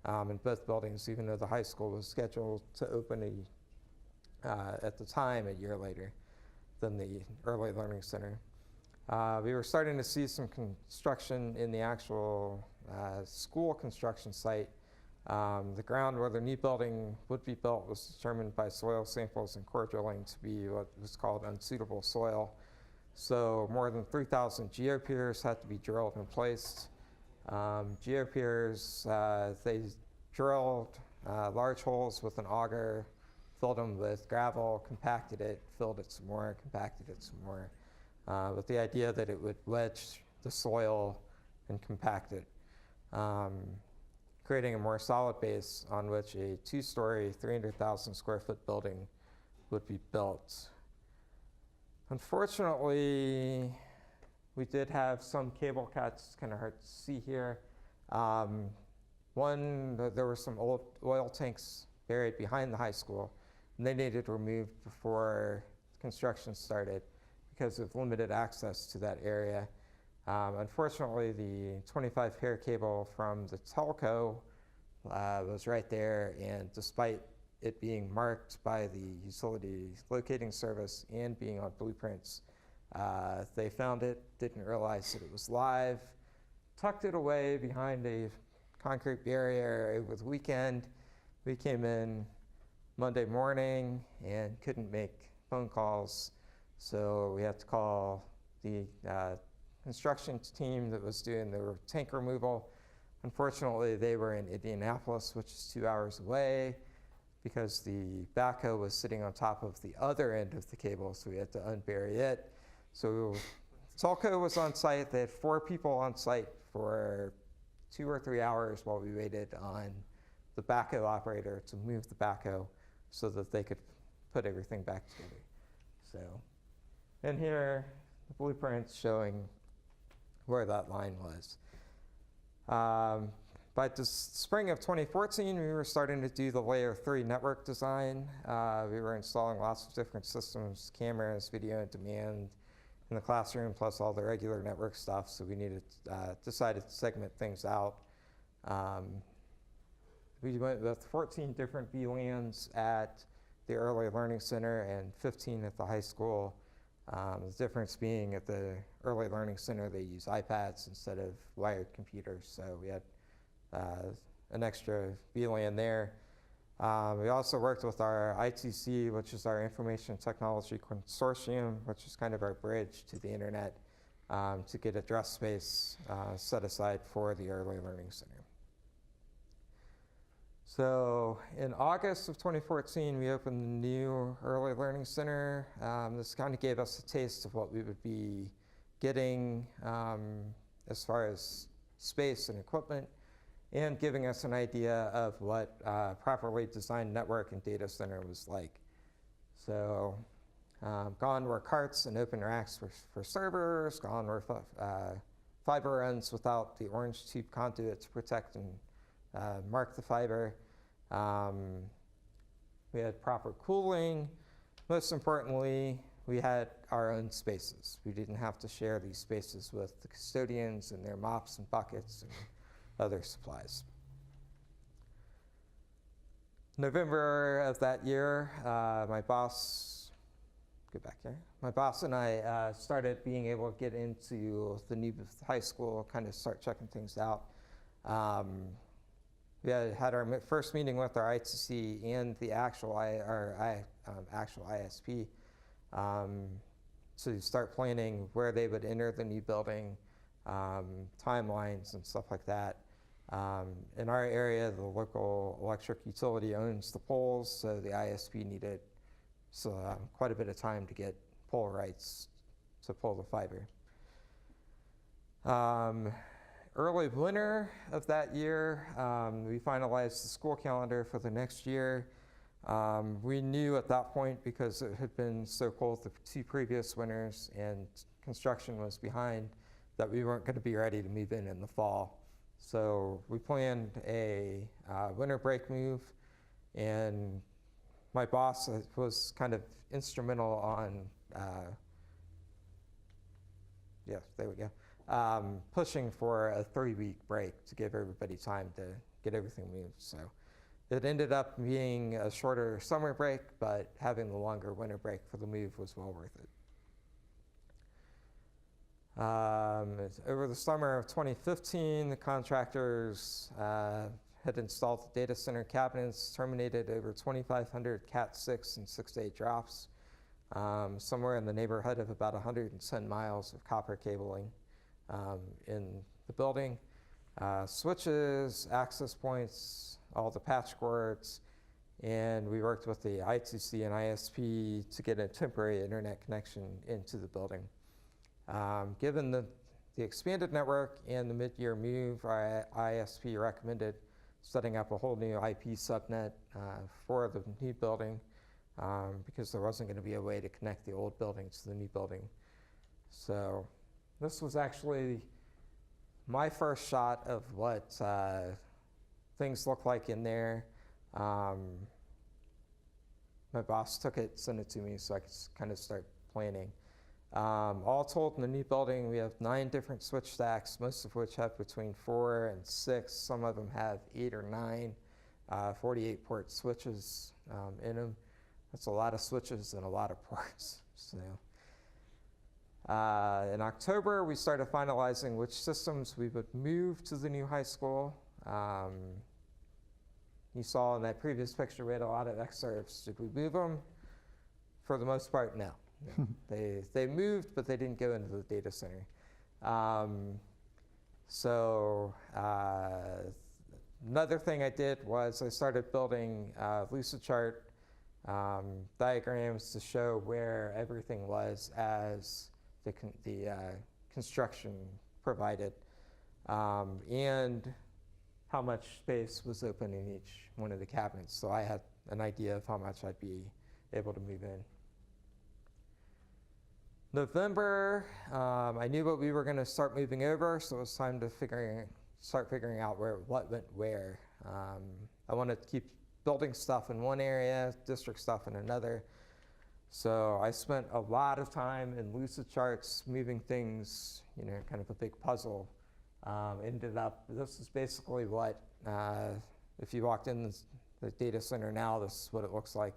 in both buildings, even though the high school was scheduled to open at the time a year later than the early learning center. We were starting to see some construction in the actual school construction site. The ground where the new building would be built was determined by soil samples and core drilling to be what was called unsuitable soil. So more than 3,000 geopiers had to be drilled and placed. Geopiers, they drilled large holes with an auger, filled them with gravel, compacted it, filled it some more, compacted it some more, with the idea that it would wedge the soil and compact it, creating a more solid base on which a 2-story, 300,000 square foot building would be built. Unfortunately, we did have some cable cuts, kind of hard to see here. One, there were some old oil tanks buried behind the high school, and they needed removed before construction started because of limited access to that area. Unfortunately, the 25 pair cable from the telco was right there, and despite it being marked by the utility locating service and being on blueprints, they found it, didn't realize that it was live, tucked it away behind a concrete barrier over the weekend. We came in Monday morning and couldn't make phone calls, so we had to call the construction team that was doing the tank removal. Unfortunately, they were in Indianapolis, which is 2 hours away, because the backhoe was sitting on top of the other end of the cable, so we had to unbury it. So telco was on site. They had 4 people on site for 2 or 3 hours while we waited on the backhoe operator to move the backhoe so that they could put everything back together. So, and here, the blueprints showing where that line was. By the spring of 2014, we were starting to do the layer 3 network design. We were installing lots of different systems, cameras, video on demand in the classroom, plus all the regular network stuff, so we decided to segment things out. We went with 14 different VLANs at the Early Learning Center and 15 at the high school. The difference being at the Early Learning Center, they use iPads instead of wired computers, so we had an extra VLAN there. We also worked with our ITC, which is our Information Technology Consortium, which is kind of our bridge to the internet, to get address space set aside for the Early Learning Center. So in August of 2014, we opened the new Early Learning Center. This kind of gave us a taste of what we would be getting as far as space and equipment, and giving us an idea of what properly designed network and data center was like. So gone were carts and open racks for servers, gone were fiber runs without the orange tube conduit to protect and mark the fiber. We had proper cooling. Most importantly, we had our own spaces. We didn't have to share these spaces with the custodians and their mops and buckets and other supplies. November of that year, my boss and I started being able to get into the new high school, kind of start checking things out. We had our first meeting with our ITC and the actual ISP to start planning where they would enter the new building, timelines and stuff like that. In our area, the local electric utility owns the poles, so the ISP needed quite a bit of time to get pole rights to pull the fiber. Early winter of that year, we finalized the school calendar for the next year. We knew at that point, because it had been so cold the 2 previous winters and construction was behind, that we weren't going to be ready to move in the fall. So we planned a winter break move, and my boss was kind of instrumental on, yeah, there we go, pushing for a 3-week break to give everybody time to get everything moved. So it ended up being a shorter summer break, but having the longer winter break for the move was well worth it. Over the summer of 2015, the contractors had installed the data center cabinets, terminated over 2,500 Cat 6 and 6A drops, somewhere in the neighborhood of about 110 miles of copper cabling in the building. Switches, access points, all the patch cords, and we worked with the ITC and ISP to get a temporary internet connection into the building. Given the expanded network and the mid-year move, our ISP recommended setting up a whole new IP subnet for the new building because there wasn't going to be a way to connect the old building to the new building. So this was actually my first shot of what things look like in there. My boss took it, sent it to me so I could kind of start planning. All told, in the new building, we have 9 different switch stacks, most of which have between 4 and 6. Some of them have 8 or 9 48-port switches in them. That's a lot of switches and a lot of ports. So, in October, we started finalizing which systems we would move to the new high school. You saw in that previous picture, we had a lot of excerpts. Did we move them? For the most part, no. They moved, but they didn't go into the data center. Another thing I did was I started building Lucidchart diagrams to show where everything was as the construction provided, and how much space was open in each one of the cabinets. So I had an idea of how much I'd be able to move in. November, I knew what we were going to start moving over, so it was time to start figuring out what went where. I wanted to keep building stuff in one area, district stuff in another. So I spent a lot of time in Lucidcharts moving things, kind of a big puzzle. This is basically what, if you walked in the data center now, this is what it looks like.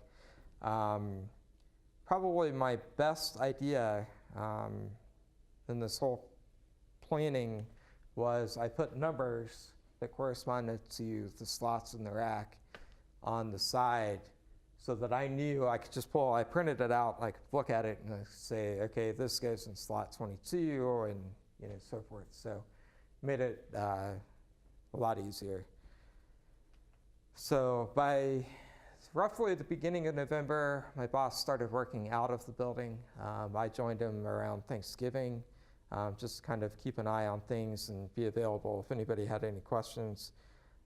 Probably my best idea in this whole planning was I put numbers that corresponded to the slots in the rack on the side so that I knew I could just I printed it out, I could look at it and say, okay, this goes in slot 22 and so forth. So made it a lot easier. So by roughly the beginning of November, my boss started working out of the building. I joined him around Thanksgiving, just kind of keep an eye on things and be available if anybody had any questions.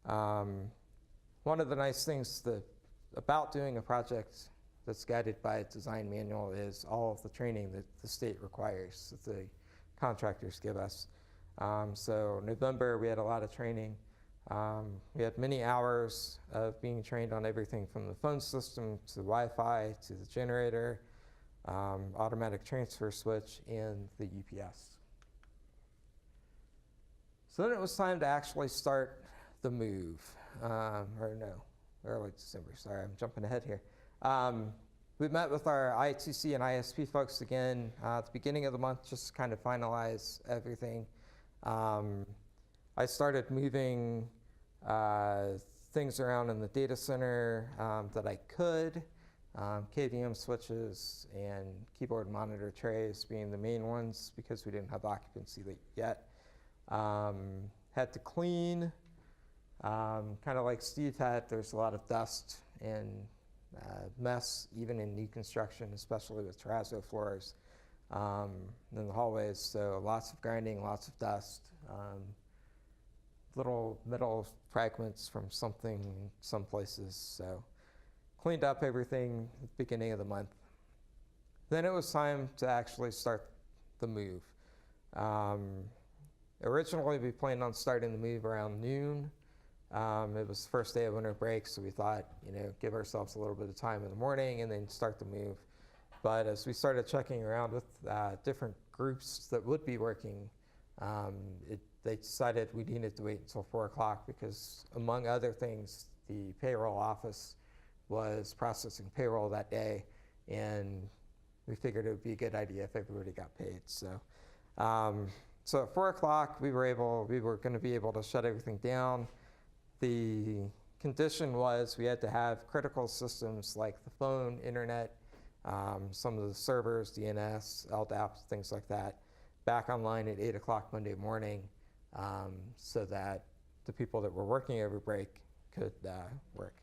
One of the nice things about doing a project that's guided by a design manual is all of the training that the state requires, that the contractors give us. So November, we had a lot of training. We had many hours of being trained on everything from the phone system to the Wi-Fi to the generator, automatic transfer switch, and the UPS. So then it was time to actually start the move, early December, sorry, I'm jumping ahead here. We met with our ITC and ISP folks again at the beginning of the month, just to kind of finalize everything. I started moving things around in the data center that I could, KVM switches and keyboard monitor trays being the main ones because we didn't have occupancy yet. Had to clean, kind of like Steve had, there's a lot of dust and mess even in new construction, especially with terrazzo floors in the hallways. So lots of grinding, lots of dust. Little metal fragments from some places. So cleaned up everything at the beginning of the month. Then it was time to actually start the move. Originally, we planned on starting the move around noon. It was the first day of winter break, so we thought, give ourselves a little bit of time in the morning and then start the move. But as we started checking around with different groups that would be working, they decided we needed to wait until 4 o'clock because, among other things, the payroll office was processing payroll that day, and we figured it would be a good idea if everybody got paid. So at 4 o'clock, we were going to be able to shut everything down. The condition was we had to have critical systems like the phone, internet, some of the servers, DNS, LDAP, things like that, back online at 8 o'clock Monday morning so that the people that were working over break could work.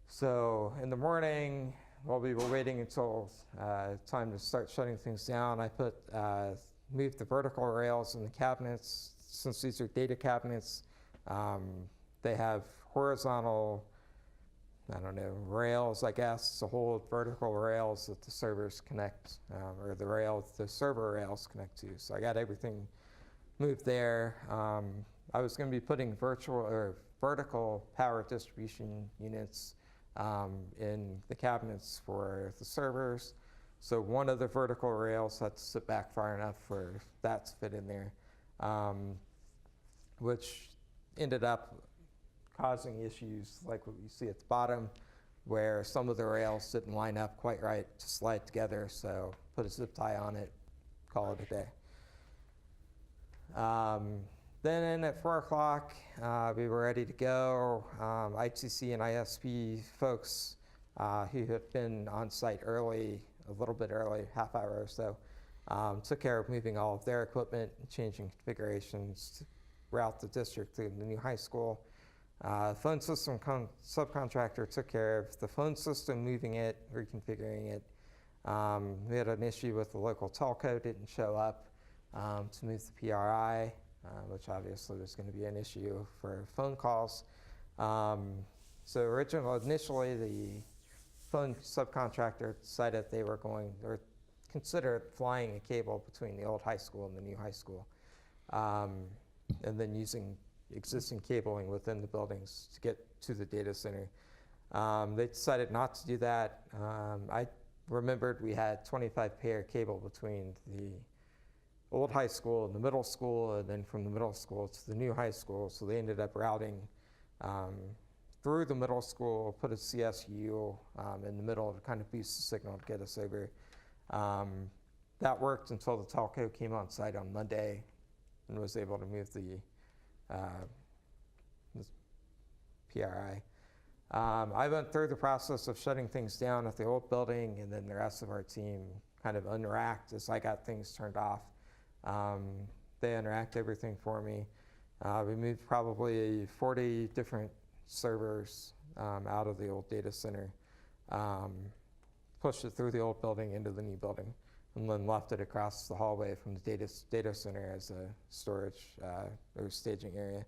So in the morning, while we were waiting until time to start shutting things down, I moved the vertical rails in the cabinets. Since these are data cabinets, they have horizontal, rails, I guess, to hold vertical rails that the servers connect, or the server rails connect to. So I got everything moved there. I was going to be putting vertical power distribution units in the cabinets for the servers. So one of the vertical rails had to sit back far enough for that to fit in there, which ended up causing issues like what you see at the bottom, where some of the rails didn't line up quite right to slide together. So put a zip tie on it, call it a day. Then at 4 o'clock, we were ready to go. ITC and ISP folks who had been on site early, a little bit early, half hour or so, took care of moving all of their equipment, changing configurations to route the district to the new high school. Phone system subcontractor took care of the phone system, moving it, reconfiguring it. We had an issue with the local telco, didn't show up to move the PRI, which obviously was going to be an issue for phone calls. So initially the phone subcontractor decided they were considered flying a cable between the old high school and the new high school, and then using existing cabling within the buildings to get to the data center. They decided not to do that. I remembered we had 25 pair cable between the old high school and the middle school, and then from the middle school to the new high school, so they ended up routing through the middle school, put a CSU in the middle to kind of boost the signal to get us over. That worked until the telco came on site on Monday and was able to move the PRI. I went through the process of shutting things down at the old building, and then the rest of our team kind of unracked as I got things turned off. They unracked everything for me. We moved probably 40 different servers out of the old data center, pushed it through the old building into the new building, and then left it across the hallway from the data center as a storage or staging area.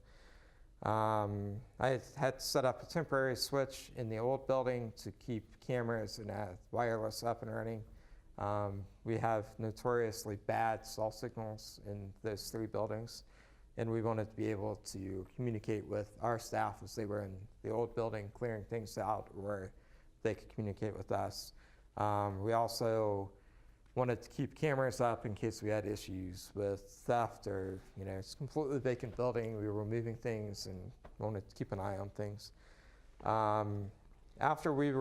I had set up a temporary switch in the old building to keep cameras and wireless up and running. We have notoriously bad cell signals in those 3 buildings, and we wanted to be able to communicate with our staff as they were in the old building clearing things out, or they could communicate with us. We also wanted to keep cameras up in case we had issues with theft, or it's a completely vacant building. We were moving things and wanted to keep an eye on things. After we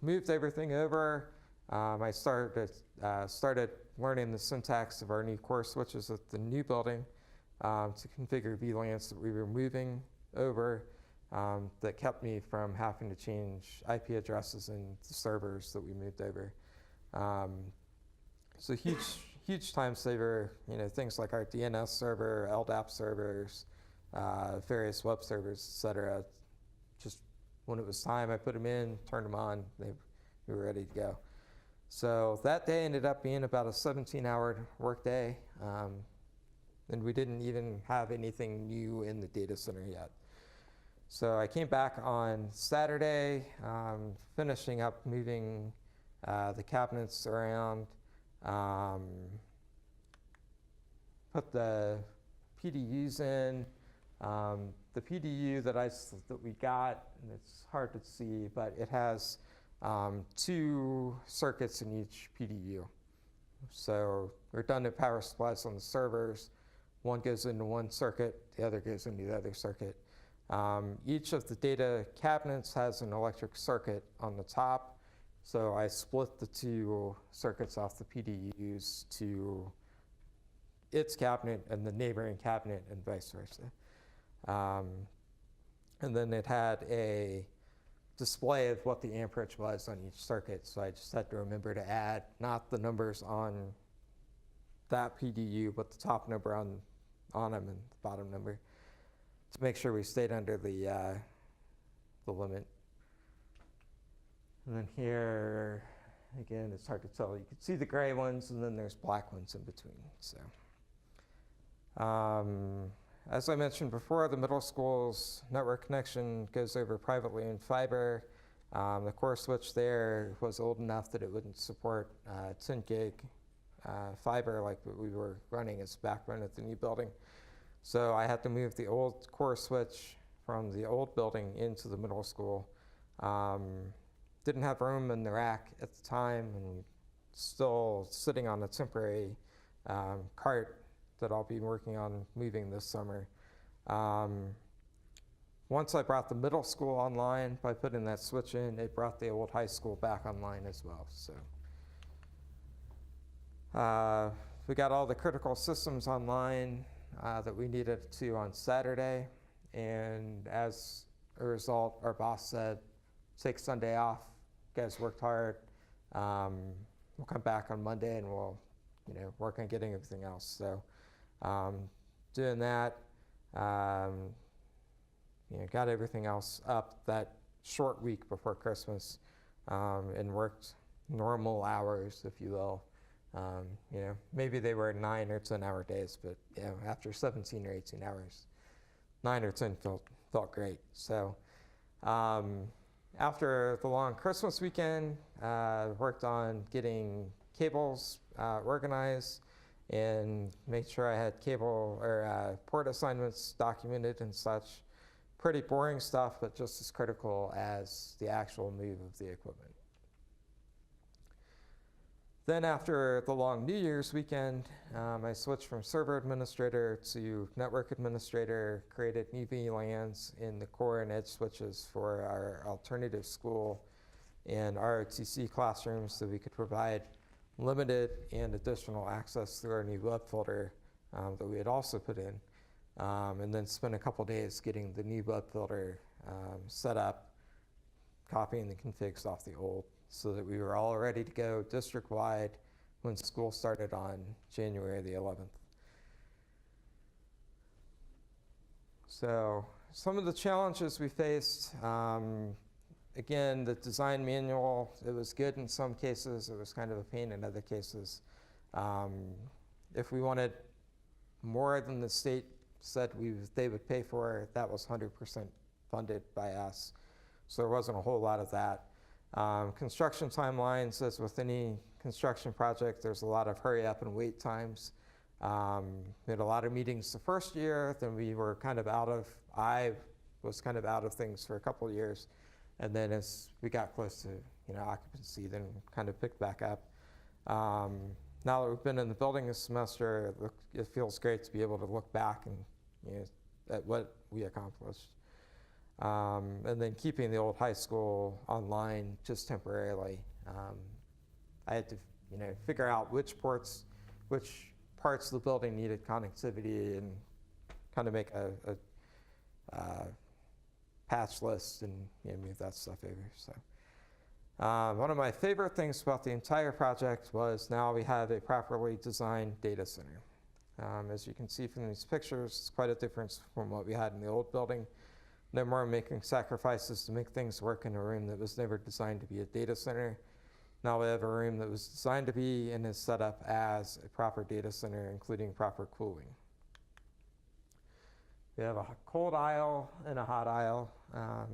moved everything over, I started learning the syntax of our new core switches at the new building to configure VLANs that we were moving over that kept me from having to change IP addresses in the servers that we moved over. So huge time saver, things like our DNS server, LDAP servers, various web servers, et cetera. Just when it was time, I put them in, turned them on, we were ready to go. So that day ended up being about a 17-hour workday, and we didn't even have anything new in the data center yet. So I came back on Saturday, finishing up moving the cabinets around, put the PDUs in. The PDU that we got, and it's hard to see, but it has 2 circuits in each PDU. So redundant power supplies on the servers. One goes into one circuit, the other goes into the other circuit. Each of the data cabinets has an electric circuit on the top. So I split the 2 circuits off the PDUs to its cabinet and the neighboring cabinet, and vice versa. And then it had a display of what the amperage was on each circuit. So I just had to remember to add not the numbers on that PDU, but the top number on them and the bottom number to make sure we stayed under the limit. And then here, again, it's hard to tell. You can see the gray ones, and then there's black ones in between. So, as I mentioned before, the middle school's network connection goes over privately in fiber. The core switch there was old enough that it wouldn't support 10 gig fiber like we were running as backbone at the new building. So I had to move the old core switch from the old building into the middle school. Didn't have room in the rack at the time, and still sitting on a temporary cart that I'll be working on moving this summer. Once I brought the middle school online by putting that switch in, it brought the old high school back online as well. So we got all the critical systems online that we needed to on Saturday, and as a result, our boss said, take Sunday off. You guys worked hard. We'll come back on Monday and we'll, work on getting everything else. So, doing that, got everything else up that short week before Christmas, and worked normal hours, if you will. Maybe they were 9 or 10 hour days, but after 17 or 18 hours, 9 or 10 felt great. So, after the long Christmas weekend, worked on getting cables organized and made sure I had cable or port assignments documented and such. Pretty boring stuff, but just as critical as the actual move of the equipment. Then after the long New Year's weekend, I switched from server administrator to network administrator, created new VLANs in the core and edge switches for our alternative school and ROTC classrooms so we could provide limited and additional access through our new web filter that we had also put in. And then spent a couple days getting the new web filter set up, copying the configs off the old, so that we were all ready to go district-wide when school started on January the 11th. So some of the challenges we faced, again, the design manual, it was good in some cases, it was kind of a pain in other cases. If we wanted more than the state said they would pay for, that was 100% funded by us. So there wasn't a whole lot of that. Construction timelines, as with any construction project, there's a lot of hurry up and wait times. We had a lot of meetings the first year, then we were kind of I was kind of out of things for a couple of years. And then as we got close to occupancy, then kind of picked back up. Now that we've been in the building this semester, it feels great to be able to look back and at what we accomplished. And then keeping the old high school online just temporarily. I had to figure out which parts of the building needed connectivity and kind of make a patch list and move that stuff over. So one of my favorite things about the entire project was now we have a properly designed data center. As you can see from these pictures, it's quite a difference from what we had in the old building. No more making sacrifices to make things work in a room that was never designed to be a data center. Now we have a room that was designed to be and is set up as a proper data center, including proper cooling. We have a cold aisle and a hot aisle, and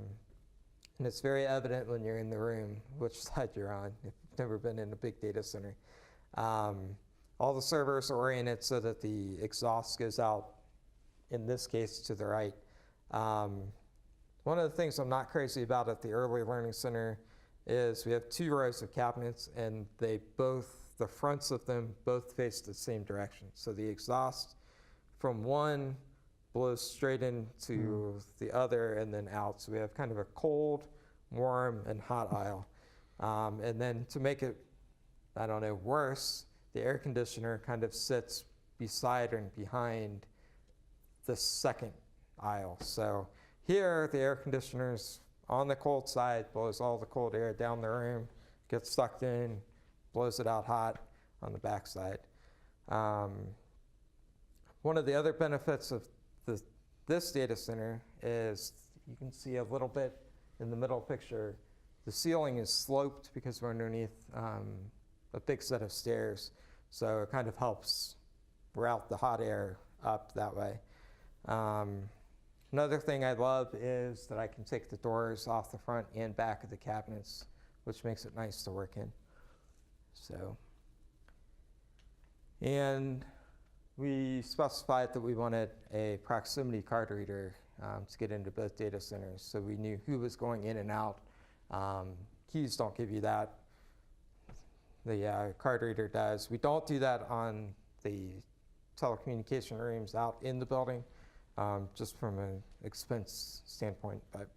it's very evident when you're in the room which side you're on if you've never been in a big data center. All the servers are oriented so that the exhaust goes out, in this case, to the right. One of the things I'm not crazy about at the Early Learning Center is we have 2 rows of cabinets, and the fronts of them both face the same direction. So the exhaust from one blows straight into the other and then out. So we have kind of a cold, warm, and hot aisle. And then to make it, worse, the air conditioner kind of sits beside and behind the second aisle. So here, the air conditioner's on the cold side, blows all the cold air down the room, gets sucked in, blows it out hot on the back side. One of the other benefits of this data center is, you can see a little bit in the middle picture, the ceiling is sloped because we're underneath a big set of stairs. So it kind of helps route the hot air up that way. Another thing I love is that I can take the doors off the front and back of the cabinets, which makes it nice to work in. So, and we specified that we wanted a proximity card reader to get into both data centers, so we knew who was going in and out. Keys don't give you that. The card reader does. We don't do that on the telecommunication rooms out in the building, just from an expense standpoint. But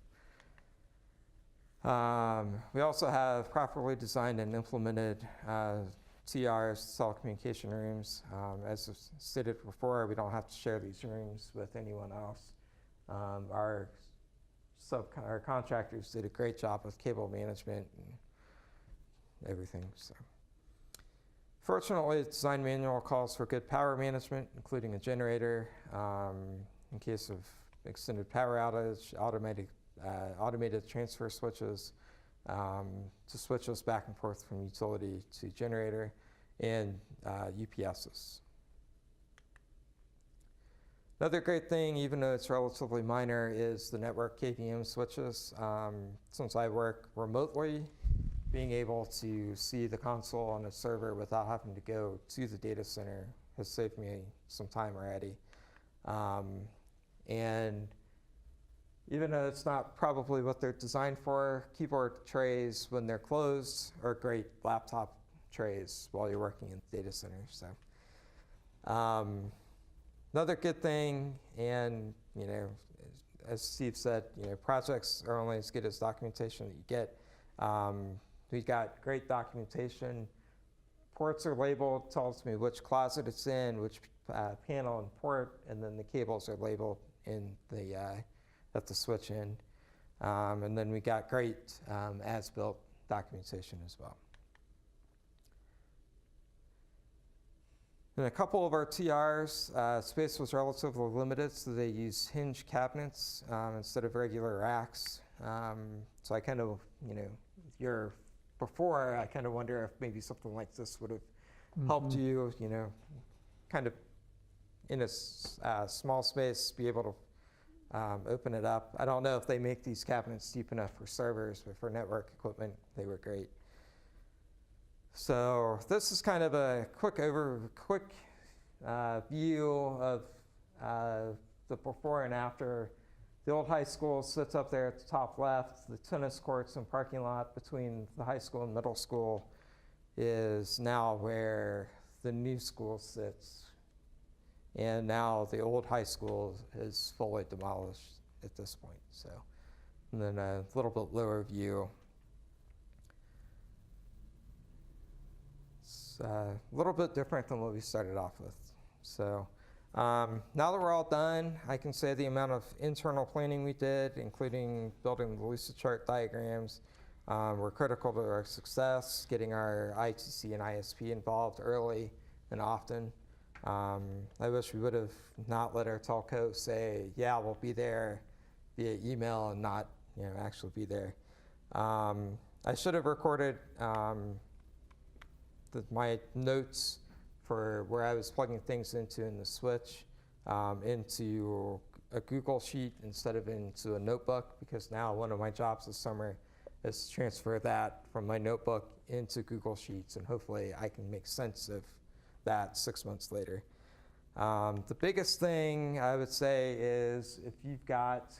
we also have properly designed and implemented TRs, telecommunication rooms. As stated before, we don't have to share these rooms with anyone else. Our contractors did a great job with cable management and everything. So, fortunately, the design manual calls for good power management, including a generator in case of extended power outage, automated transfer switches to switch us back and forth from utility to generator, and UPSs. Another great thing, even though it's relatively minor, is the network KVM switches. Since I work remotely, being able to see the console on a server without having to go to the data center has saved me some time already. And even though it's not probably what they're designed for, keyboard trays, when they're closed, are great laptop trays while you're working in the data center. So another good thing, and as Steve said, projects are only as good as documentation that you get. We got great documentation. Ports are labeled, tells me which closet it's in, which panel and port, and then the cables are labeled in the at the switch end. And then we got great as-built documentation as well. In a couple of our TRs, space was relatively limited, so they used hinge cabinets instead of regular racks. So I kind of, before, I kind of wonder if maybe something like this would have helped you, kind of in a small space, be able to open it up. I don't know if they make these cabinets deep enough for servers, but for network equipment, they were great. So this is kind of a quick view of the before and after. The old high school sits up there at the top left. The tennis courts and parking lot between the high school and middle school is now where the new school sits. And now the old high school is fully demolished at this point. So, and then a little bit lower view. It's a little bit different than what we started off with. So now that we're all done, I can say the amount of internal planning we did, including building the Lucidchart diagrams, were critical to our success, getting our ITC and ISP involved early and often. I wish we would have not let our telco say, yeah, we'll be there via email and not actually be there. I should have recorded my notes for where I was plugging things into in the switch into a Google Sheet instead of into a notebook, because now one of my jobs this summer is to transfer that from my notebook into Google Sheets, and hopefully I can make sense of that 6 months later. The biggest thing I would say is if you've got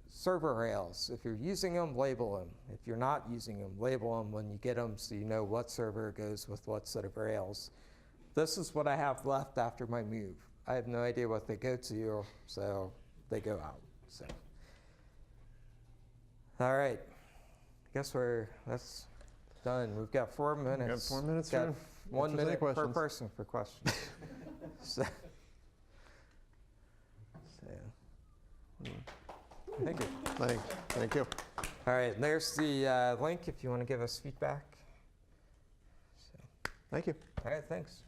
server rails, if you're using them, label them. If you're not using them, label them when you get them so you know what server goes with what set of rails. This is what I have left after my move. I have no idea what they go to, so they go out. So, all right, I guess that's done. We've got 4 minutes.
We got 4 minutes.
Got 1 minute per person for questions. So, thank you.
Thank you.
All right, and there's the link if you want to give us feedback. So,
Thank you.
all right, thanks.